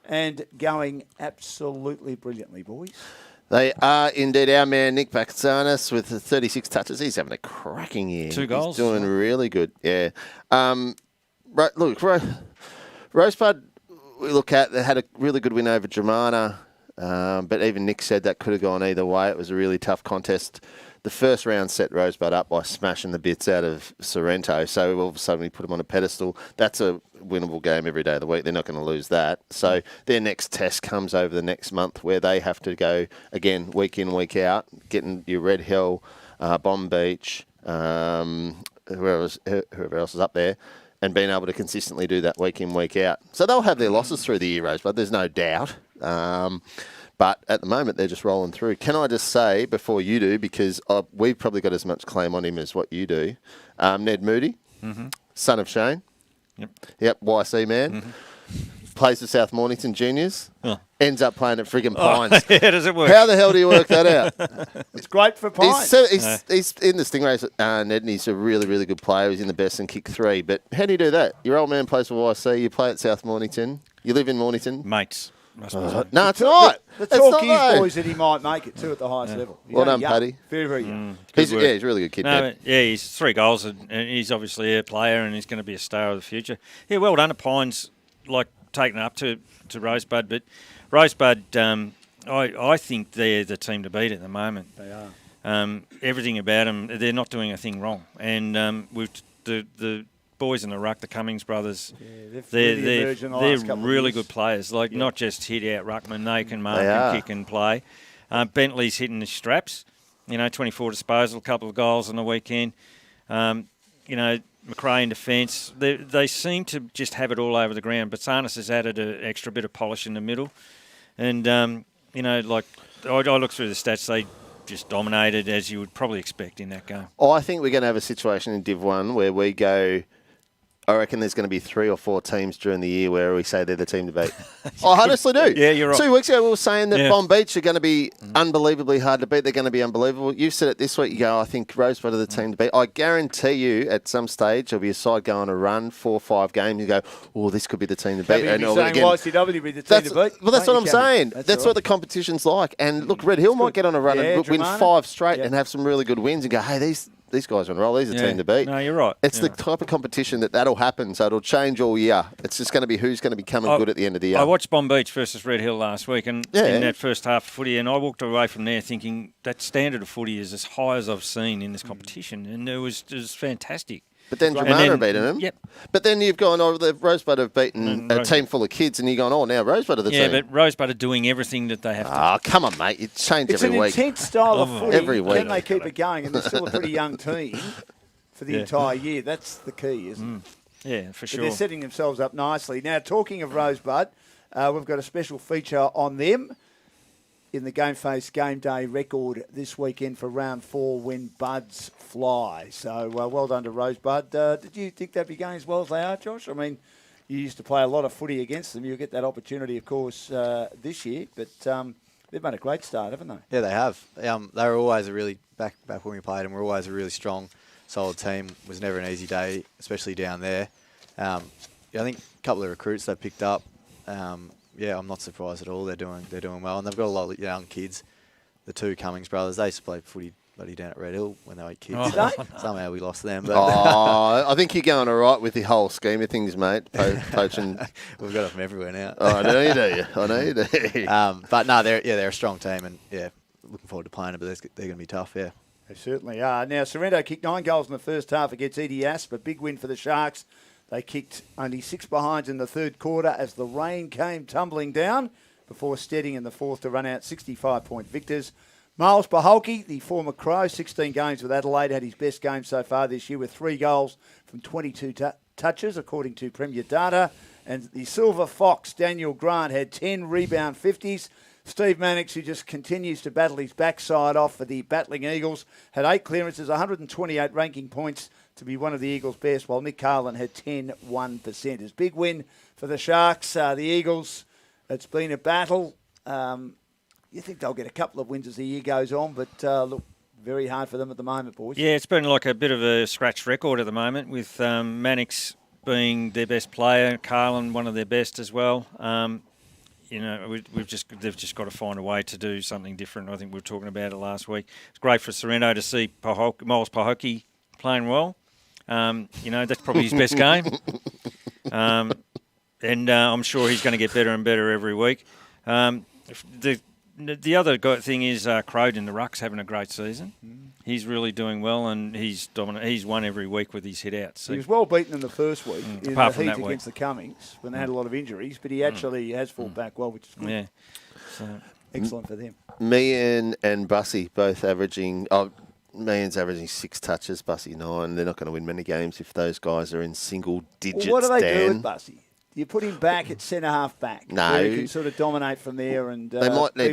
Speaker 1: and going absolutely brilliantly, boys.
Speaker 3: They are indeed. Our man, Nick Batsanis, with 36 touches. He's having a cracking year.
Speaker 2: 2 goals.
Speaker 3: He's doing really good, yeah. Rosebud, we look at, they had a really good win over Dramana, but even Nick said that could have gone either way. It was a really tough contest. The first round set Rosebud up by smashing the bits out of Sorrento, so all of a sudden we put them on a pedestal. That's a winnable game every day of the week. They're not going to lose that. So their next test comes over the next month where they have to go, again, week in, week out, getting your Red Hill, Bomb Beach, whoever else is up there, and being able to consistently do that week in, week out. So they'll have their losses through the year, Rosebud, there's no doubt. But at the moment, they're just rolling through. Can I just say, before you do, because we've probably got as much claim on him as what you do, Ned Moody, son of Shane. Yep, YC man. Plays for South Mornington Juniors. Ends up playing at friggin' Pines.
Speaker 2: How does it work?
Speaker 3: How the hell do you work that out?
Speaker 1: It's great for Pines.
Speaker 3: He's in the Stingrays, Ned, and he's a really, really good player. He's in the best and kick 3. But how do you do that? Your old man plays for YC. You play at South Mornington. You live in Mornington.
Speaker 2: Mates. I suppose.
Speaker 3: No, it's not.
Speaker 1: The
Speaker 3: It's
Speaker 1: talk
Speaker 3: not,
Speaker 1: is,
Speaker 3: though.
Speaker 1: boys, that he might make it too at the highest level. He's
Speaker 3: Well
Speaker 1: only
Speaker 3: done,
Speaker 1: young.
Speaker 3: Paddy.
Speaker 1: Very, very young.
Speaker 3: He's
Speaker 2: work.
Speaker 3: a really good kid.
Speaker 2: No,
Speaker 3: Ben.
Speaker 2: yeah, he's 3 goals and he's obviously a player and he's going to be a star of the future. Yeah, well done to Pines, like taking it up to Rosebud. But Rosebud, I think they're the team to beat at the moment.
Speaker 1: They are.
Speaker 2: Everything about them, they're not doing a thing wrong. And with the boys in the ruck, the Cummings brothers, they're really good players. Like not just hit out ruckman, they can mark and kick and play. Bentley's hitting the straps. 24 disposal, a couple of goals on the weekend. Mcrae in defence. They seem to just have it all over the ground. But Sarnas has added an extra bit of polish in the middle. And, I look through the stats, they just dominated, as you would probably expect in that game.
Speaker 3: I think we're going to have a situation in Div 1 where we go... I reckon there's going to be 3 or 4 teams during the year where we say they're the team to beat. I honestly do.
Speaker 2: Yeah, you're right.
Speaker 3: 2 weeks ago we were saying that Bomb Beach are going to be unbelievably hard to beat. They're going to be unbelievable. You've said it this week. You go, I think Rosebud are the team to beat. I guarantee you at some stage there'll be a side going to run 4 or 5 games. You go, oh, this could be the team to beat.
Speaker 1: And YCW be the team to beat.
Speaker 3: Well, that's what I'm saying. That's what the competition's like. And look, Red Hill might get on a run and win 5 straight and have some really good wins and go, hey, these guys are on a roll. These are the team to beat.
Speaker 2: No, you're right.
Speaker 3: It's the type of competition that'll happen. So it'll change all year. It's just going to be who's going to be coming good at the end of the year.
Speaker 2: I watched Bomb Beach versus Red Hill last week and in that first half of footy, and I walked away from there thinking that standard of footy is as high as I've seen in this competition, and it was fantastic.
Speaker 3: But then Dramana have beaten them.
Speaker 2: Yep.
Speaker 3: But then you've gone, the Rosebud have beaten a team full of kids, and you've gone, now Rosebud are the team.
Speaker 2: Yeah, but Rosebud are doing everything that they have to.
Speaker 3: Oh, come on, mate. It's changed every week.
Speaker 1: It's an intense style of footy.
Speaker 3: Every week.
Speaker 1: Can they keep it going? And they're still a pretty young team for the entire year. That's the key, isn't it?
Speaker 2: Yeah, for sure.
Speaker 1: But they're setting themselves up nicely. Now, talking of Rosebud, we've got a special feature on them in the GameFace Game Day record this weekend for round 4 when Buds fly. So, well done to Rosebud. Did you think they'd be going as well as they are, Josh? I mean, you used to play a lot of footy against them. You'll get that opportunity, of course, this year. But they've made a great start, haven't they? Yeah,
Speaker 4: they have. They were always a really, back when we played them, we're always a really strong, solid team. It was never an easy day, especially down there. I think a couple of recruits they picked up. I'm not surprised at all. They're doing well, and they've got a lot of young kids. The 2 Cummings brothers, they used to play footy bloody down at Red Hill when they were kids.
Speaker 1: Did they?
Speaker 4: Somehow we lost them. But
Speaker 3: I think you're going all right with the whole scheme of things, mate. Poaching.
Speaker 4: We've got it from everywhere now.
Speaker 3: I know you do. I know you do.
Speaker 4: But no, they're a strong team, and looking forward to playing it. But they're going to be tough. Yeah,
Speaker 1: they certainly are. Now, Sorrento kicked 9 goals in the first half against Eddie Asp. A big win for the Sharks. They kicked only 6 behinds in the third quarter as the rain came tumbling down before steadying in the fourth to run out 65-point victors. Miles Paholke, the former Crow, 16 games with Adelaide, had his best game so far this year with 3 goals from 22 touches, according to Premier Data. And the Silver Fox, Daniel Grant, had 10 rebound 50s. Steve Mannix, who just continues to battle his backside off for the Battling Eagles, had 8 clearances, 128 ranking points to be one of the Eagles' best, while Nick Carlin had 10 1%. Big win for the Sharks. The Eagles, it's been a battle. You think they'll get a couple of wins as the year goes on, but look, very hard for them at the moment, boys. Yeah,
Speaker 2: it's been like a bit of a scratched record at the moment with Mannix being their best player, Carlin one of their best as well. They've just got to find a way to do something different. I think we were talking about it last week. It's great for Sorrento to see Miles Paholke playing well. That's probably his best game. And I'm sure he's going to get better and better every week. The other thing is Crowden, the ruck's having a great season. He's really doing well, and he's dominant. He's won every week with his hit-outs.
Speaker 1: He was well beaten in the first week in
Speaker 2: apart
Speaker 1: the
Speaker 2: from
Speaker 1: heat
Speaker 2: that
Speaker 1: against the Cummings when they had a lot of injuries, but he actually has fought back well, which is good.
Speaker 2: Yeah. So,
Speaker 1: excellent for them.
Speaker 3: Meehan and Bussy both averaging... Meehan's averaging 6 touches, Bussy 9. They're not going to win many games if those guys are in single digits,
Speaker 1: Well, what do they do with Bussy? You put him back at centre-half back.
Speaker 3: No.
Speaker 1: Where he can sort of dominate from there and be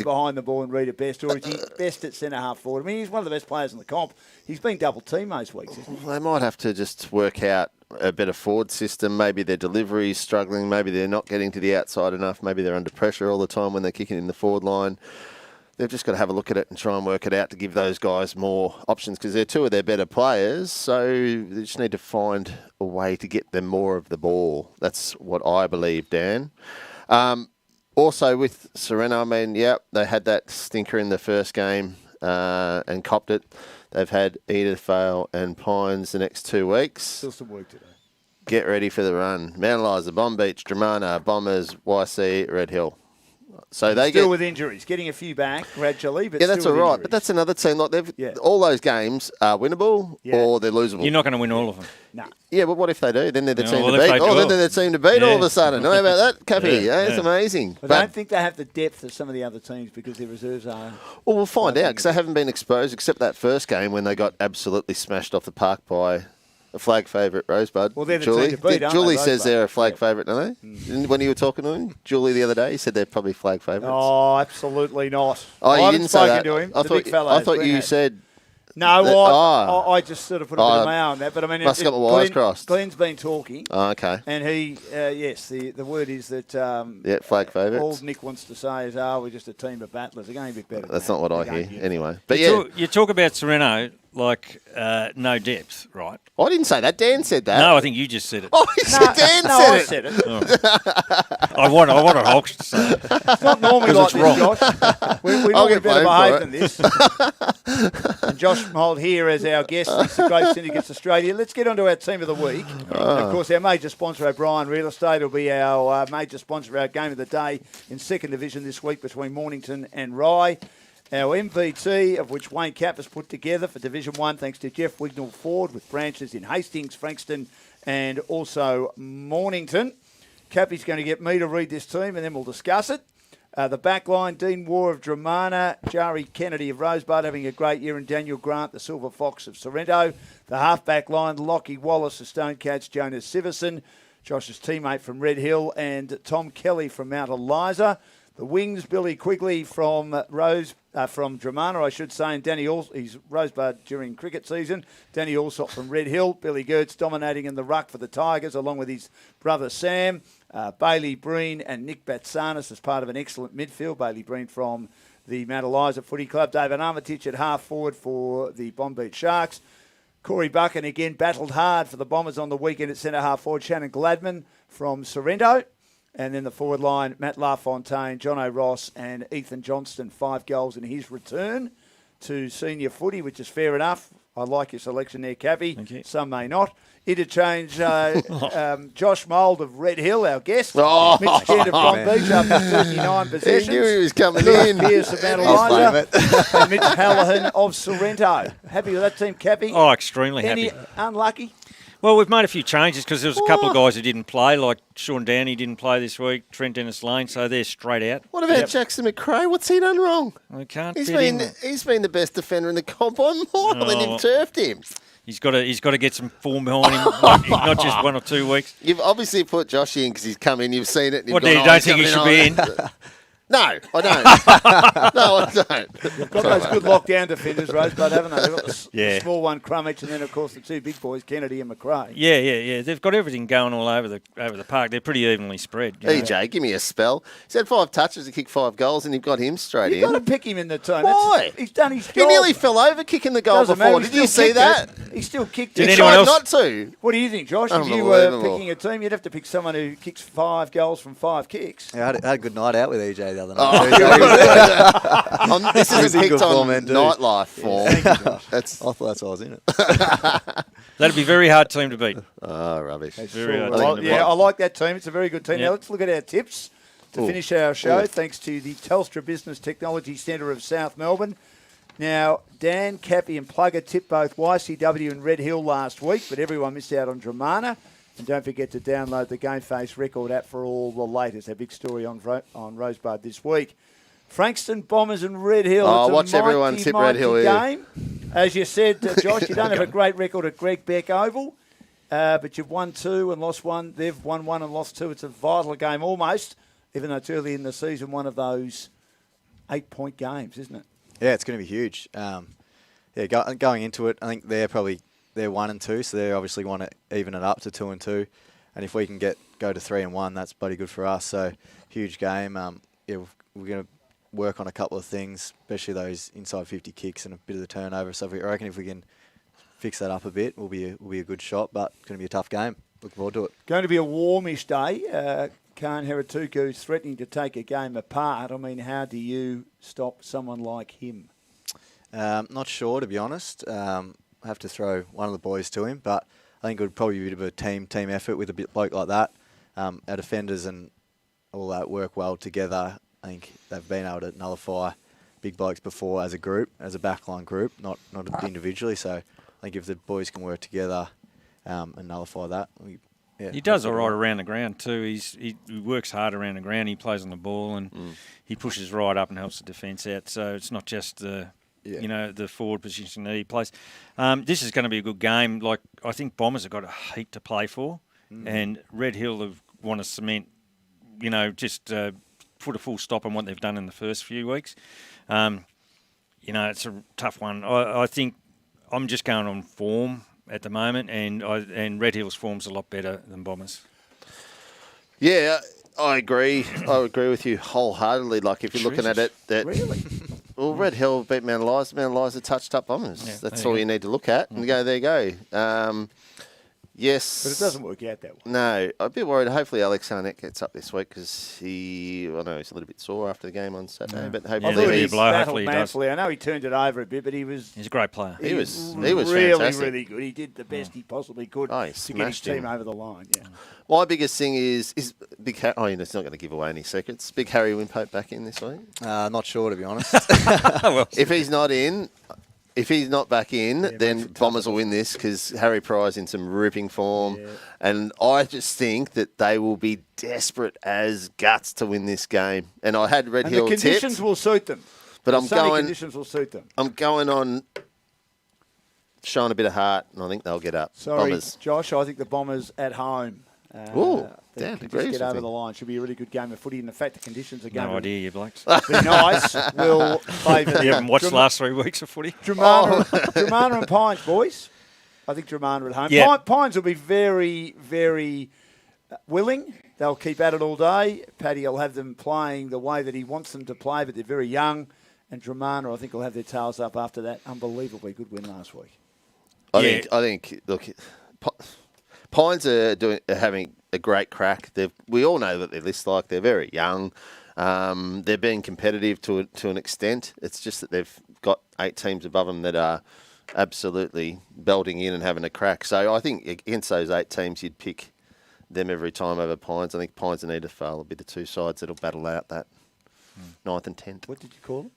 Speaker 1: behind the ball and read it best. Or is he best at centre-half forward? I mean, he's one of the best players in the comp. He's been double-teamed most weeks, isn't he?
Speaker 3: They might have to just work out a better forward system. Maybe their delivery is struggling. Maybe they're not getting to the outside enough. Maybe they're under pressure all the time when they're kicking in the forward line. They've just got to have a look at it and try and work it out to give those guys more options because they're 2 of their better players. So they just need to find a way to get them more of the ball. That's what I believe, Dan. Also with Serena, I mean, they had that stinker in the first game and copped it. They've had Edithvale and Pines the next 2 weeks.
Speaker 1: Still some work to do.
Speaker 3: Get ready for the run. Mount Eliza, Bomb Beach, Dramana, Bombers, YC, Red Hill. So they
Speaker 1: still
Speaker 3: get
Speaker 1: with injuries, getting a few back gradually, but
Speaker 3: that's
Speaker 1: still
Speaker 3: all
Speaker 1: with
Speaker 3: right.
Speaker 1: injuries.
Speaker 3: But that's another team. Like all those games are winnable or they're losable.
Speaker 2: You're not going to win all of them.
Speaker 1: No.
Speaker 3: Yeah, but what if they do? Then they're the team to
Speaker 2: if
Speaker 3: beat.
Speaker 2: they
Speaker 3: Oh,
Speaker 2: do.
Speaker 3: then they're the team to beat all of a sudden. Know about that, Cappy?
Speaker 2: Yeah.
Speaker 3: It's amazing.
Speaker 1: I don't think they have the depth of some of the other teams because their reserves are.
Speaker 3: Well, we'll find out because they haven't been exposed except that first game when they got absolutely smashed off the park by a flag favourite, Rosebud.
Speaker 1: Well, they're the
Speaker 3: Julie.
Speaker 1: team to beat, aren't
Speaker 3: Julie
Speaker 1: they,
Speaker 3: says
Speaker 1: Rosebud?
Speaker 3: they're a flag favourite, don't they? When you were talking to him, Julie, the other day, he said they're probably flag favourites.
Speaker 1: Oh, absolutely not.
Speaker 3: Oh,
Speaker 1: I
Speaker 3: you
Speaker 1: haven't
Speaker 3: didn't say
Speaker 1: spoken
Speaker 3: that.
Speaker 1: to him.
Speaker 3: I
Speaker 1: the
Speaker 3: thought,
Speaker 1: big fella
Speaker 3: I
Speaker 1: has
Speaker 3: thought
Speaker 1: been
Speaker 3: you
Speaker 1: at.
Speaker 3: said.
Speaker 1: No,
Speaker 3: that-
Speaker 1: I just sort of put a bit of my eye on that. But I mean,
Speaker 3: Must have got my wires crossed.
Speaker 1: Glenn's been talking.
Speaker 3: Oh, okay.
Speaker 1: And he, yes, the word is that
Speaker 3: Flag
Speaker 1: all
Speaker 3: favourites.
Speaker 1: Nick wants to say is, we're just a team of battlers. They're going to be better than
Speaker 3: That's
Speaker 1: that.
Speaker 3: not what I
Speaker 1: They're going
Speaker 3: hear
Speaker 1: to be
Speaker 3: anyway. But
Speaker 2: You talk about Sereno like no depth, right?
Speaker 3: I didn't say that. Dan said that.
Speaker 2: No, I think you just said it.
Speaker 3: Oh, he said Dan
Speaker 1: I
Speaker 3: said it.
Speaker 1: said it.
Speaker 2: I wanted Hawks to say it.
Speaker 1: It's not normally like
Speaker 2: it's
Speaker 1: this, Josh. We're
Speaker 3: I'll
Speaker 1: normally
Speaker 3: get
Speaker 1: better
Speaker 3: blamed
Speaker 1: behaved
Speaker 3: for
Speaker 1: than this. And Josh Mould here as our guest. It's the Great Syndicates Australia. Let's get on to our team of the week. And of course, our major sponsor, O'Brien Real Estate, will be our major sponsor of our game of the day in second division this week between Mornington and Rye. Our MVT, of which Wayne Cap has put together for Division 1, thanks to Jeff Wignall Ford, with branches in Hastings, Frankston, and also Mornington. Cappy's going to get me to read this team, and then we'll discuss it. The back line, Dean Moore of Dramana, Jari Kennedy of Rosebud having a great year, and Daniel Grant, the Silver Fox of Sorrento. The half-back line, Lockie Wallace of Stonecats, Jonas Siverson, Josh's teammate from Red Hill, and Tom Kelly from Mount Eliza. The wings, Billy Quigley from Dramana, I should say, and Danny Allsop, he's Rosebud during cricket season. Danny Allsop from Red Hill. Billy Gertz dominating in the ruck for the Tigers, along with his brother Sam. Bailey Breen and Nick Batsanis as part of an excellent midfield. Bailey Breen from the Mount Eliza Footy Club. David Armitage at half forward for the Bomb Beach Sharks. Corey Buchan again battled hard for the Bombers on the weekend at centre half forward. Shannon Gladman from Sorrento. And then the forward line, Matt LaFontaine, John O'Ross and Ethan Johnston, 5 goals in his return to senior footy, which is fair enough. I like your selection there, Cappy.
Speaker 2: Thank you.
Speaker 1: Some may not. Interchange Josh Mould of Red Hill, our guest.
Speaker 3: Oh.
Speaker 1: Mitch Kent of Bomb Beach after 39
Speaker 3: He
Speaker 1: possessions.
Speaker 3: knew he was coming
Speaker 1: Lewis
Speaker 3: in.
Speaker 1: Pearce of Mount
Speaker 4: I'll blame
Speaker 1: Eliza. And Mitch Hallahan of Sorrento. Happy with that team, Cappy?
Speaker 2: Oh, extremely
Speaker 1: Any
Speaker 2: happy.
Speaker 1: unlucky?
Speaker 2: Well, we've made a few changes because there was a couple of guys who didn't play, like Sean Downey didn't play this week, Trent Dennis Lane, so they're straight out.
Speaker 3: What about Jackson Mcrae? What's he done wrong?
Speaker 2: I can't
Speaker 3: He's
Speaker 2: fit him.
Speaker 3: been the best defender in the comp by more than you've turfed him.
Speaker 2: He's got to get some form behind him, not just 1 or 2 weeks.
Speaker 3: You've obviously put Josh in because he's come in. You've seen it. And
Speaker 2: What,
Speaker 3: you've
Speaker 2: do you
Speaker 3: gone,
Speaker 2: don't think he
Speaker 3: he's
Speaker 2: should be
Speaker 3: coming
Speaker 2: in?
Speaker 3: No, I don't. No, I don't.
Speaker 1: Got those good lockdown defenders, Rosebud, haven't they? They've got the
Speaker 2: Yeah.
Speaker 1: small one, Crummage, and then, of course, the 2 big boys, Kennedy and Mcrae.
Speaker 2: Yeah. They've got everything going all over the park. They're pretty evenly spread. you know.
Speaker 3: EJ, give me a spell. He's had 5 touches to kick 5 goals, and you've got him straight
Speaker 1: You've got to
Speaker 3: in.
Speaker 1: pick him in the team.
Speaker 3: Why?
Speaker 1: He's done his job.
Speaker 3: He nearly fell over kicking the goal
Speaker 1: Doesn't
Speaker 3: before.
Speaker 1: matter.
Speaker 3: Did you see that?
Speaker 1: He still kicked
Speaker 2: Did
Speaker 1: it.
Speaker 3: He
Speaker 2: anyone
Speaker 3: tried
Speaker 2: else-
Speaker 3: not to.
Speaker 1: What do you think, Josh? If you were
Speaker 3: Unbelievable.
Speaker 1: picking a team, you'd have to pick someone who kicks 5 goals from 5 kicks.
Speaker 4: Yeah, I had a good night out with EJ the other
Speaker 3: Oh,
Speaker 4: night.
Speaker 3: This
Speaker 4: He was
Speaker 3: is
Speaker 4: in
Speaker 3: picked
Speaker 4: good
Speaker 3: on
Speaker 4: form, man, dude.
Speaker 3: nightlife form. That's
Speaker 4: I thought that's why I was in it.
Speaker 2: That'd be a very hard team to beat.
Speaker 3: rubbish.
Speaker 2: Very hard
Speaker 1: Well,
Speaker 2: team to
Speaker 1: yeah,
Speaker 2: beat.
Speaker 1: I like that team. It's a very good team.
Speaker 2: Yeah.
Speaker 1: Now, let's look at our tips to finish our show, thanks to the Telstra Business Technology Centre of South Melbourne. Now, Dan, Cappy and Plugger tipped both YCW and Red Hill last week, but everyone missed out on Dramana. And don't forget to download the GameFace record app for all the latest. A big story on Rosebud this week. Frankston Bombers and Red Hill.
Speaker 3: Oh,
Speaker 1: It's a
Speaker 3: watch everyone
Speaker 1: mighty,
Speaker 3: tip Red Hill
Speaker 1: mighty
Speaker 3: here.
Speaker 1: game. As you said, Josh, you don't have a great record at Greg Beck Oval, but you've won 2 and lost 1. They've won 1 and lost 2. It's a vital game almost, even though it's early in the season, one of those 8-point games, isn't it?
Speaker 4: Yeah, it's going to be huge. Going into it, I think they're 1 and 2, so they obviously want to even it up to 2 and 2. And if we can go to 3 and 1, that's bloody good for us. So huge game. We're going to work on a couple of things, especially those inside 50 kicks and a bit of the turnover. So I reckon if we can fix that up a bit, we'll be a good shot. But it's going to be a tough game. Looking forward to it.
Speaker 1: Going to be a warmish day. Khan Heratuku's threatening to take a game apart. I mean, how do you stop someone like him?
Speaker 4: Not sure, to be honest. I have to throw one of the boys to him, but I think it would probably be a bit of a team effort with a bloke like that. Our defenders and all that work well together. I think they've been able to nullify big blokes before as a group, as a backline group, not individually. So I think if the boys can work together and nullify that,
Speaker 2: he does all right around the ground too. He works hard around the ground. He plays on the ball and he pushes right up and helps the defence out. So it's not just the forward position that he plays. This is going to be a good game. Like I think Bombers have got a heap to play for, and Red Hill want to cement. Just put a full stop on what they've done in the first few weeks. It's a tough one. I think I'm just going on form at the moment, and Red Hill's form's a lot better than Bombers.
Speaker 3: Yeah, I agree. I agree with you wholeheartedly. Like if you're looking at it,
Speaker 1: Really?
Speaker 3: Well, Red Hill beat Mount Eliza. Mount Eliza touched up Bombers.
Speaker 2: Yeah,
Speaker 3: That's all you need to look at and go, there you go. Yes.
Speaker 1: But it doesn't work out that way.
Speaker 3: No, I'm a bit worried. Hopefully Alex Arnett gets up this week because he's a little bit sore after the game on Saturday. But hopefully
Speaker 2: he's battled
Speaker 1: manfully. I know he turned it over a bit, but
Speaker 2: he's a great player.
Speaker 3: He was
Speaker 1: really,
Speaker 3: fantastic.
Speaker 1: really good. He did the best he possibly could to get his team over the line. Yeah.
Speaker 3: My biggest thing is Big Harry. Oh, it's not going to give away any secrets. Big Harry Wimpote back in this week?
Speaker 4: not sure, to be honest.
Speaker 3: If he's not in... If he's not back in, then Bombers will win this because Harry Pry's in some ripping form. Yeah. And I just think that they will be desperate as guts to win this game. And I had Red Hill tipped.
Speaker 1: The conditions will suit them.
Speaker 3: But
Speaker 1: conditions will suit them.
Speaker 3: I'm going on showing a bit of heart, and I think they'll get up.
Speaker 1: Sorry,
Speaker 3: Bombers.
Speaker 1: Josh, I think the Bombers at home.
Speaker 3: Dan
Speaker 1: just get over the line. Should be a really good game of footy. And the fact the conditions are going
Speaker 2: no idea, you blokes.
Speaker 1: be nice will favour them.
Speaker 2: You haven't watched the last 3 weeks of footy?
Speaker 1: Dramana and Pines, boys. I think Dramana at home.
Speaker 2: Yeah.
Speaker 1: Pines will be very, very willing. They'll keep at it all day. Paddy will have them playing the way that he wants them to play, but they're very young. And Dramana, I think, will have their tails up after that unbelievably good win last week.
Speaker 3: I think. Look, Pines are having a great crack. We all know that their list like they're very young. They're being competitive to an extent. It's just that they've got 8 teams above them that are absolutely belting in and having a crack. So I think against those 8 teams, you'd pick them every time over Pines. I think Pines and Edithvale will be the 2 sides that'll battle out that 9th and 10th.
Speaker 1: What did you call them?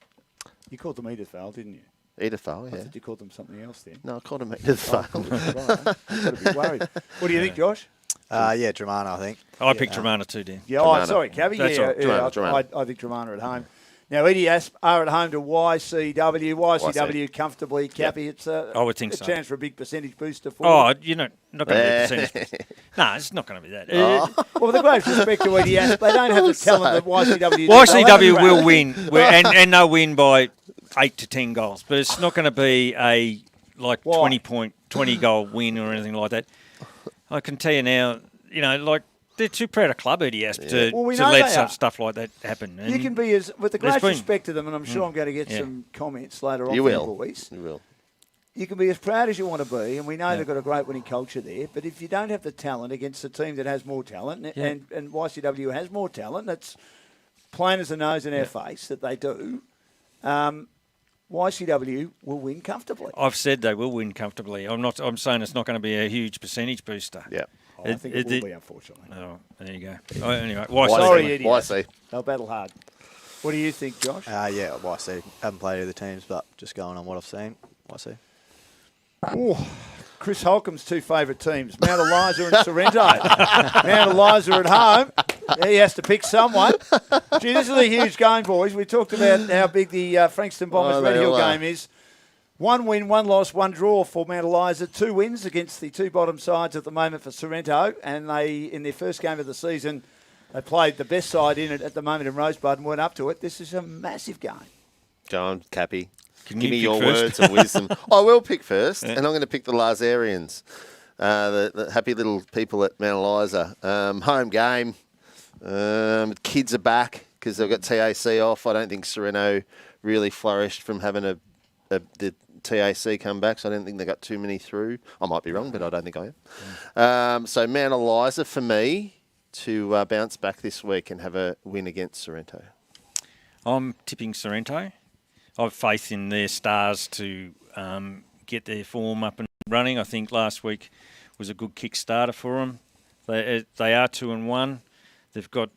Speaker 1: You called them Edithvale, didn't you?
Speaker 3: Edithvale, yeah.
Speaker 1: I thought you called them something else then.
Speaker 3: No, I called them Edithvale.
Speaker 1: Right. Got to be worried. What do you think, Josh?
Speaker 4: Dramana, I think.
Speaker 2: I picked Dramana too, Dan.
Speaker 1: Yeah, sorry, Cabby.
Speaker 2: That's all right.
Speaker 3: Dramana.
Speaker 1: I think Dramana at home. Now, Eddie Asp are at home to YCW. YCW comfortably, Cappy. It's
Speaker 2: I would think
Speaker 1: a
Speaker 2: so.
Speaker 1: chance for a big percentage booster for
Speaker 2: not going to be a percentage. No, it's not going to be that.
Speaker 1: Well, with the greatest respect to Eddie Asp, they don't have the talent that YCW
Speaker 2: YCW will win, and they'll win by 8 to 10 goals. But it's not going to be a 20 goal win or anything like that. I can tell you now, they're too proud a club, Eddie Asp, to let some stuff like that happen. And
Speaker 1: you can be with the greatest respect to them, and I'm sure I'm going to get some comments later on.
Speaker 3: You will.
Speaker 1: Boys.
Speaker 3: You will.
Speaker 1: You can be as proud as you want to be, and we know they've got a great winning culture there. But if you don't have the talent against a team that has more talent, and YCW has more talent, that's plain as the nose in our face that they do. YCW will win comfortably.
Speaker 2: I've said they will win comfortably. I'm saying it's not going to be a huge percentage booster.
Speaker 3: Yeah.
Speaker 1: I think it will be, unfortunately.
Speaker 2: Oh, there you go. Anyway,
Speaker 1: Sorry, Eddie.
Speaker 3: YC.
Speaker 1: They'll battle hard. What do you think, Josh?
Speaker 4: YC. Haven't played either teams, but just going on what I've seen, YC.
Speaker 1: Ooh, Chris Holcomb's 2 favourite teams, Mount Eliza and Sorrento. Mount Eliza at home. He has to pick someone. Gee, this is a huge game, boys. We talked about how big the Frankston Bombers Red Hill game is. 1 win, 1 loss, 1 draw for Mount Eliza. 2 wins against the 2 bottom sides at the moment for Sorrento. And they, in their first game of the season, they played the best side in it at the moment in Rosebud and weren't up to it. This is a massive game.
Speaker 3: Go on, Cappy.
Speaker 2: Give
Speaker 3: me your words of wisdom. I will pick first, and I'm going to pick the Lazarians, the happy little people at Mount Eliza. Home game. Kids are back because they've got TAC off. I don't think Sorrento really flourished from having the TAC come back, so I don't think they got too many through. I might be wrong, but I don't think I am. So Mount Eliza, for me, to bounce back this week and have a win against Sorrento?
Speaker 2: I'm tipping Sorrento. I've faith in their stars to get their form up and running. I think last week was a good kick-starter for them. They are 2-1. They've got,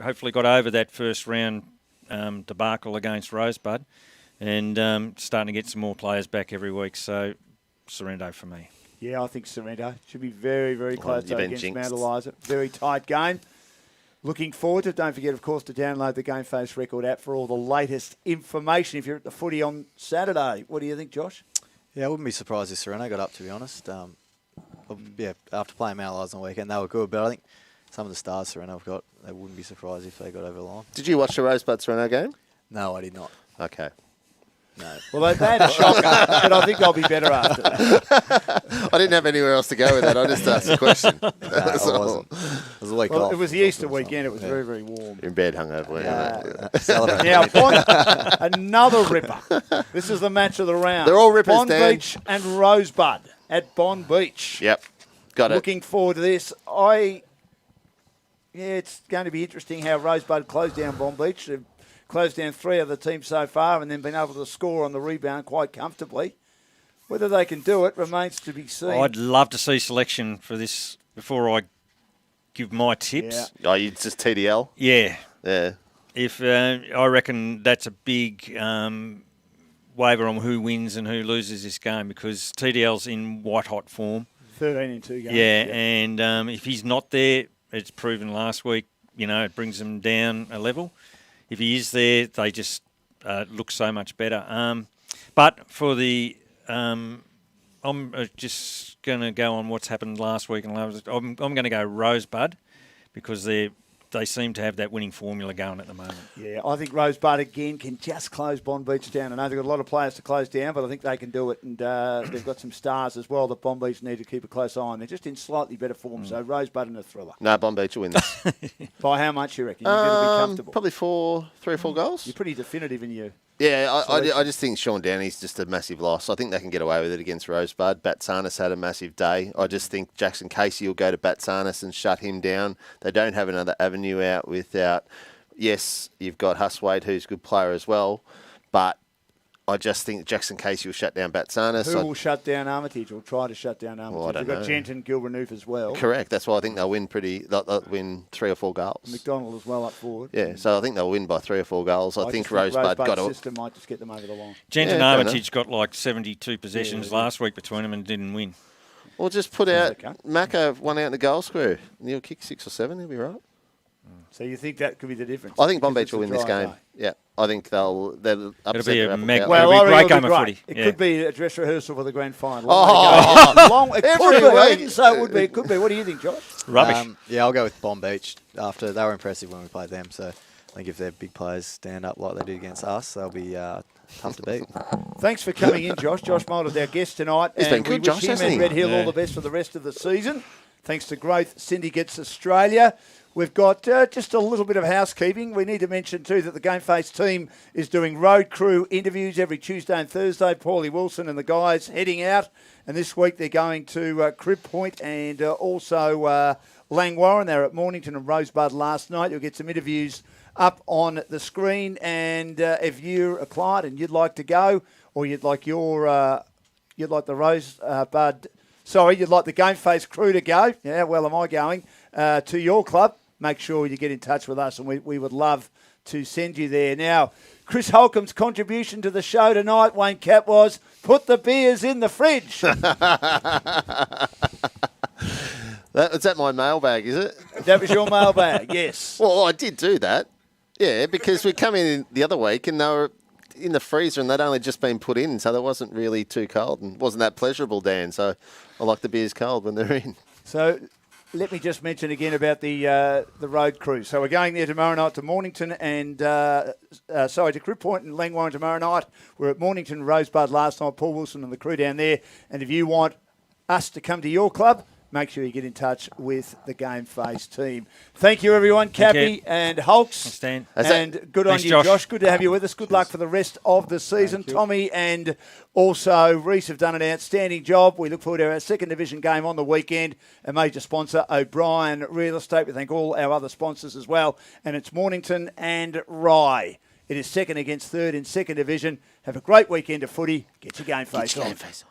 Speaker 2: hopefully got over that first round debacle against Rosebud, and starting to get some more players back every week. So Sorrento for me.
Speaker 1: Yeah, I think Sorrento should be very, very close against
Speaker 3: jinxed.
Speaker 1: Mount Eliza. Very tight game. Looking forward to it. Don't forget, of course, to download the GameFace Record app for all the latest information if you're at the footy on Saturday. What do you think, Josh?
Speaker 4: Yeah, I wouldn't be surprised if Sorrento got up, to be honest. Yeah, after playing Mount Eliza on the weekend, they were good, but I think some of the stars Sorrento have got, they wouldn't be surprised if they got over the line.
Speaker 3: Did you watch the Rosebud Sorrento game?
Speaker 4: No, I did not.
Speaker 3: Okay.
Speaker 4: No.
Speaker 1: Well, they had a shocker, but I think I'll be better after that.
Speaker 3: I didn't have anywhere else to go with that. I just asked a question.
Speaker 4: No, I wasn't. It was a week
Speaker 1: Well,
Speaker 4: off.
Speaker 1: it was the Easter weekend. It was very, very warm.
Speaker 3: You're in bed hungover, weren't you?
Speaker 1: Now, another ripper. This is the match of the round.
Speaker 3: They're all rippers,
Speaker 1: Bond
Speaker 3: Dan.
Speaker 1: Beach and Rosebud at Bond Beach.
Speaker 3: Yep. Got it.
Speaker 1: Looking forward to this. It's going to be interesting how Rosebud closed down Bond Beach. They've closed down 3 of the teams so far and then been able to score on the rebound quite comfortably. Whether they can do it remains to be seen.
Speaker 2: I'd love to see selection for this before I give my tips.
Speaker 3: Oh, you just TDL?
Speaker 2: Yeah.
Speaker 3: Yeah.
Speaker 2: If I reckon that's a big waiver on who wins and who loses this game, because TDL's in white-hot form.
Speaker 1: 13 in 2 games.
Speaker 2: Yeah, and if he's not there, it's proven last week, it brings them down a level. If he is there, they just look so much better. But for the... I'm just going to go on what's happened last week. And I'm going to go Rosebud because they seem to have that winning formula going at the moment.
Speaker 1: Yeah, I think Rosebud again can just close Bond Beach down. I know they've got a lot of players to close down, but I think they can do it. And they've got some stars as well that Bond Beach need to keep a close eye on. They're just in slightly better form. So Rosebud and a thriller.
Speaker 3: No, Bond Beach will win this.
Speaker 1: By how much you reckon? You're going to be comfortable?
Speaker 3: Probably 3 or 4 goals.
Speaker 1: You're pretty definitive in you.
Speaker 3: Yeah, I just think Sean Downey's just a massive loss. I think they can get away with it against Rosebud. Batsanis had a massive day. I just think Jackson Casey will go to Batsanis and shut him down. They don't have another avenue out without... Yes, you've got Huswade, who's a good player as well, but I just think Jackson Casey will shut down Batsanis.
Speaker 1: Who will shut down Armitage or try to shut down Armitage?
Speaker 3: Well, I don't
Speaker 1: You've got
Speaker 3: know.
Speaker 1: Jenton, Gilbernooth as well.
Speaker 3: Correct. That's why I think they'll win They'll win 3 or 4 goals.
Speaker 1: McDonald as well up forward.
Speaker 3: Yeah, so I think they'll win by 3 or 4 goals. I think Rosebud got
Speaker 1: a
Speaker 3: a
Speaker 1: system might just get them over the line.
Speaker 2: Jenton
Speaker 3: Yeah, fair
Speaker 2: Armitage got like 72 possessions last week between them and didn't win.
Speaker 3: Or just put out
Speaker 1: okay.
Speaker 3: Mcrae one out in the goal square. And he'll kick 6 or 7. He'll be right.
Speaker 1: So you think that could be the difference?
Speaker 3: I think Bond
Speaker 1: Because
Speaker 3: Beach will
Speaker 1: it's
Speaker 3: win
Speaker 1: a
Speaker 3: this
Speaker 1: dry
Speaker 3: game.
Speaker 1: day.
Speaker 3: Yeah, I think they'll upset
Speaker 2: It'll be
Speaker 3: their
Speaker 2: a
Speaker 3: apple
Speaker 2: mag-
Speaker 3: cart.
Speaker 2: Well,
Speaker 1: Well,
Speaker 2: It'll be a great
Speaker 1: it'll
Speaker 2: game of footy.
Speaker 1: It
Speaker 2: Yeah.
Speaker 1: could be a dress rehearsal for the grand final.
Speaker 3: Oh,
Speaker 1: It could
Speaker 3: every
Speaker 1: be. I
Speaker 3: week.
Speaker 1: didn't say it would be. It could be. What do you think, Josh?
Speaker 2: Rubbish.
Speaker 4: Yeah, I'll go with Bond Beach. After they were impressive when we played them, so I think if their big players stand up like they did against us, they'll be tough to beat.
Speaker 1: Thanks for coming in, Josh. Josh Moulder's our guest tonight.
Speaker 3: He's been good,
Speaker 1: we
Speaker 3: Josh,
Speaker 1: wish him
Speaker 3: hasn't
Speaker 1: and
Speaker 3: he?
Speaker 1: Red Hill all
Speaker 2: Yeah.
Speaker 1: the best for the rest of the season. Thanks to Growth Syndicates Australia. We've got just a little bit of housekeeping. We need to mention, too, that the GameFace team is doing road crew interviews every Tuesday and Thursday. Paulie Wilson and the guys heading out. And this week they're going to Crib Point and also Langwarren. They were at Mornington and Rosebud last night. You'll get some interviews up on the screen. And if you're a client and you'd like to go, or you'd like the Rosebud... Sorry, you'd like the GameFace crew to go. Yeah, well, am I going to your club? Make sure you get in touch with us, and we would love to send you there. Now, Chris Holcomb's contribution to the show tonight, Wayne Cap, was put the beers in the fridge.
Speaker 3: Is that my mailbag, is it?
Speaker 1: That was your mailbag, yes.
Speaker 3: Well, I did do that. Yeah, because we come in the other week and they were in the freezer and they'd only just been put in, so they wasn't really too cold and wasn't that pleasurable, Dan. So I like the beers cold when they're in.
Speaker 1: So let me just mention again about the road crew. So we're going there tomorrow night to Mornington and, to Crib Point and Langwarren tomorrow night. We're at Mornington Rosebud last night, Paul Wilson and the crew down there. And if you want us to come to your club, make sure you get in touch with the GameFace team. Thank you, everyone. Cappy and Hulks.
Speaker 2: Thanks, Dan.
Speaker 1: And good on
Speaker 2: Thanks,
Speaker 1: you,
Speaker 2: Josh.
Speaker 1: Josh. Good to have you with us. Good luck for the rest of the season. Tommy and also Reese have done an outstanding job. We look forward to our second division game on the weekend. A major sponsor, O'Brien Real Estate. We thank all our other sponsors as well. And it's Mornington and Rye. It is second against third in second division. Have a great weekend of footy. Get your GameFace on.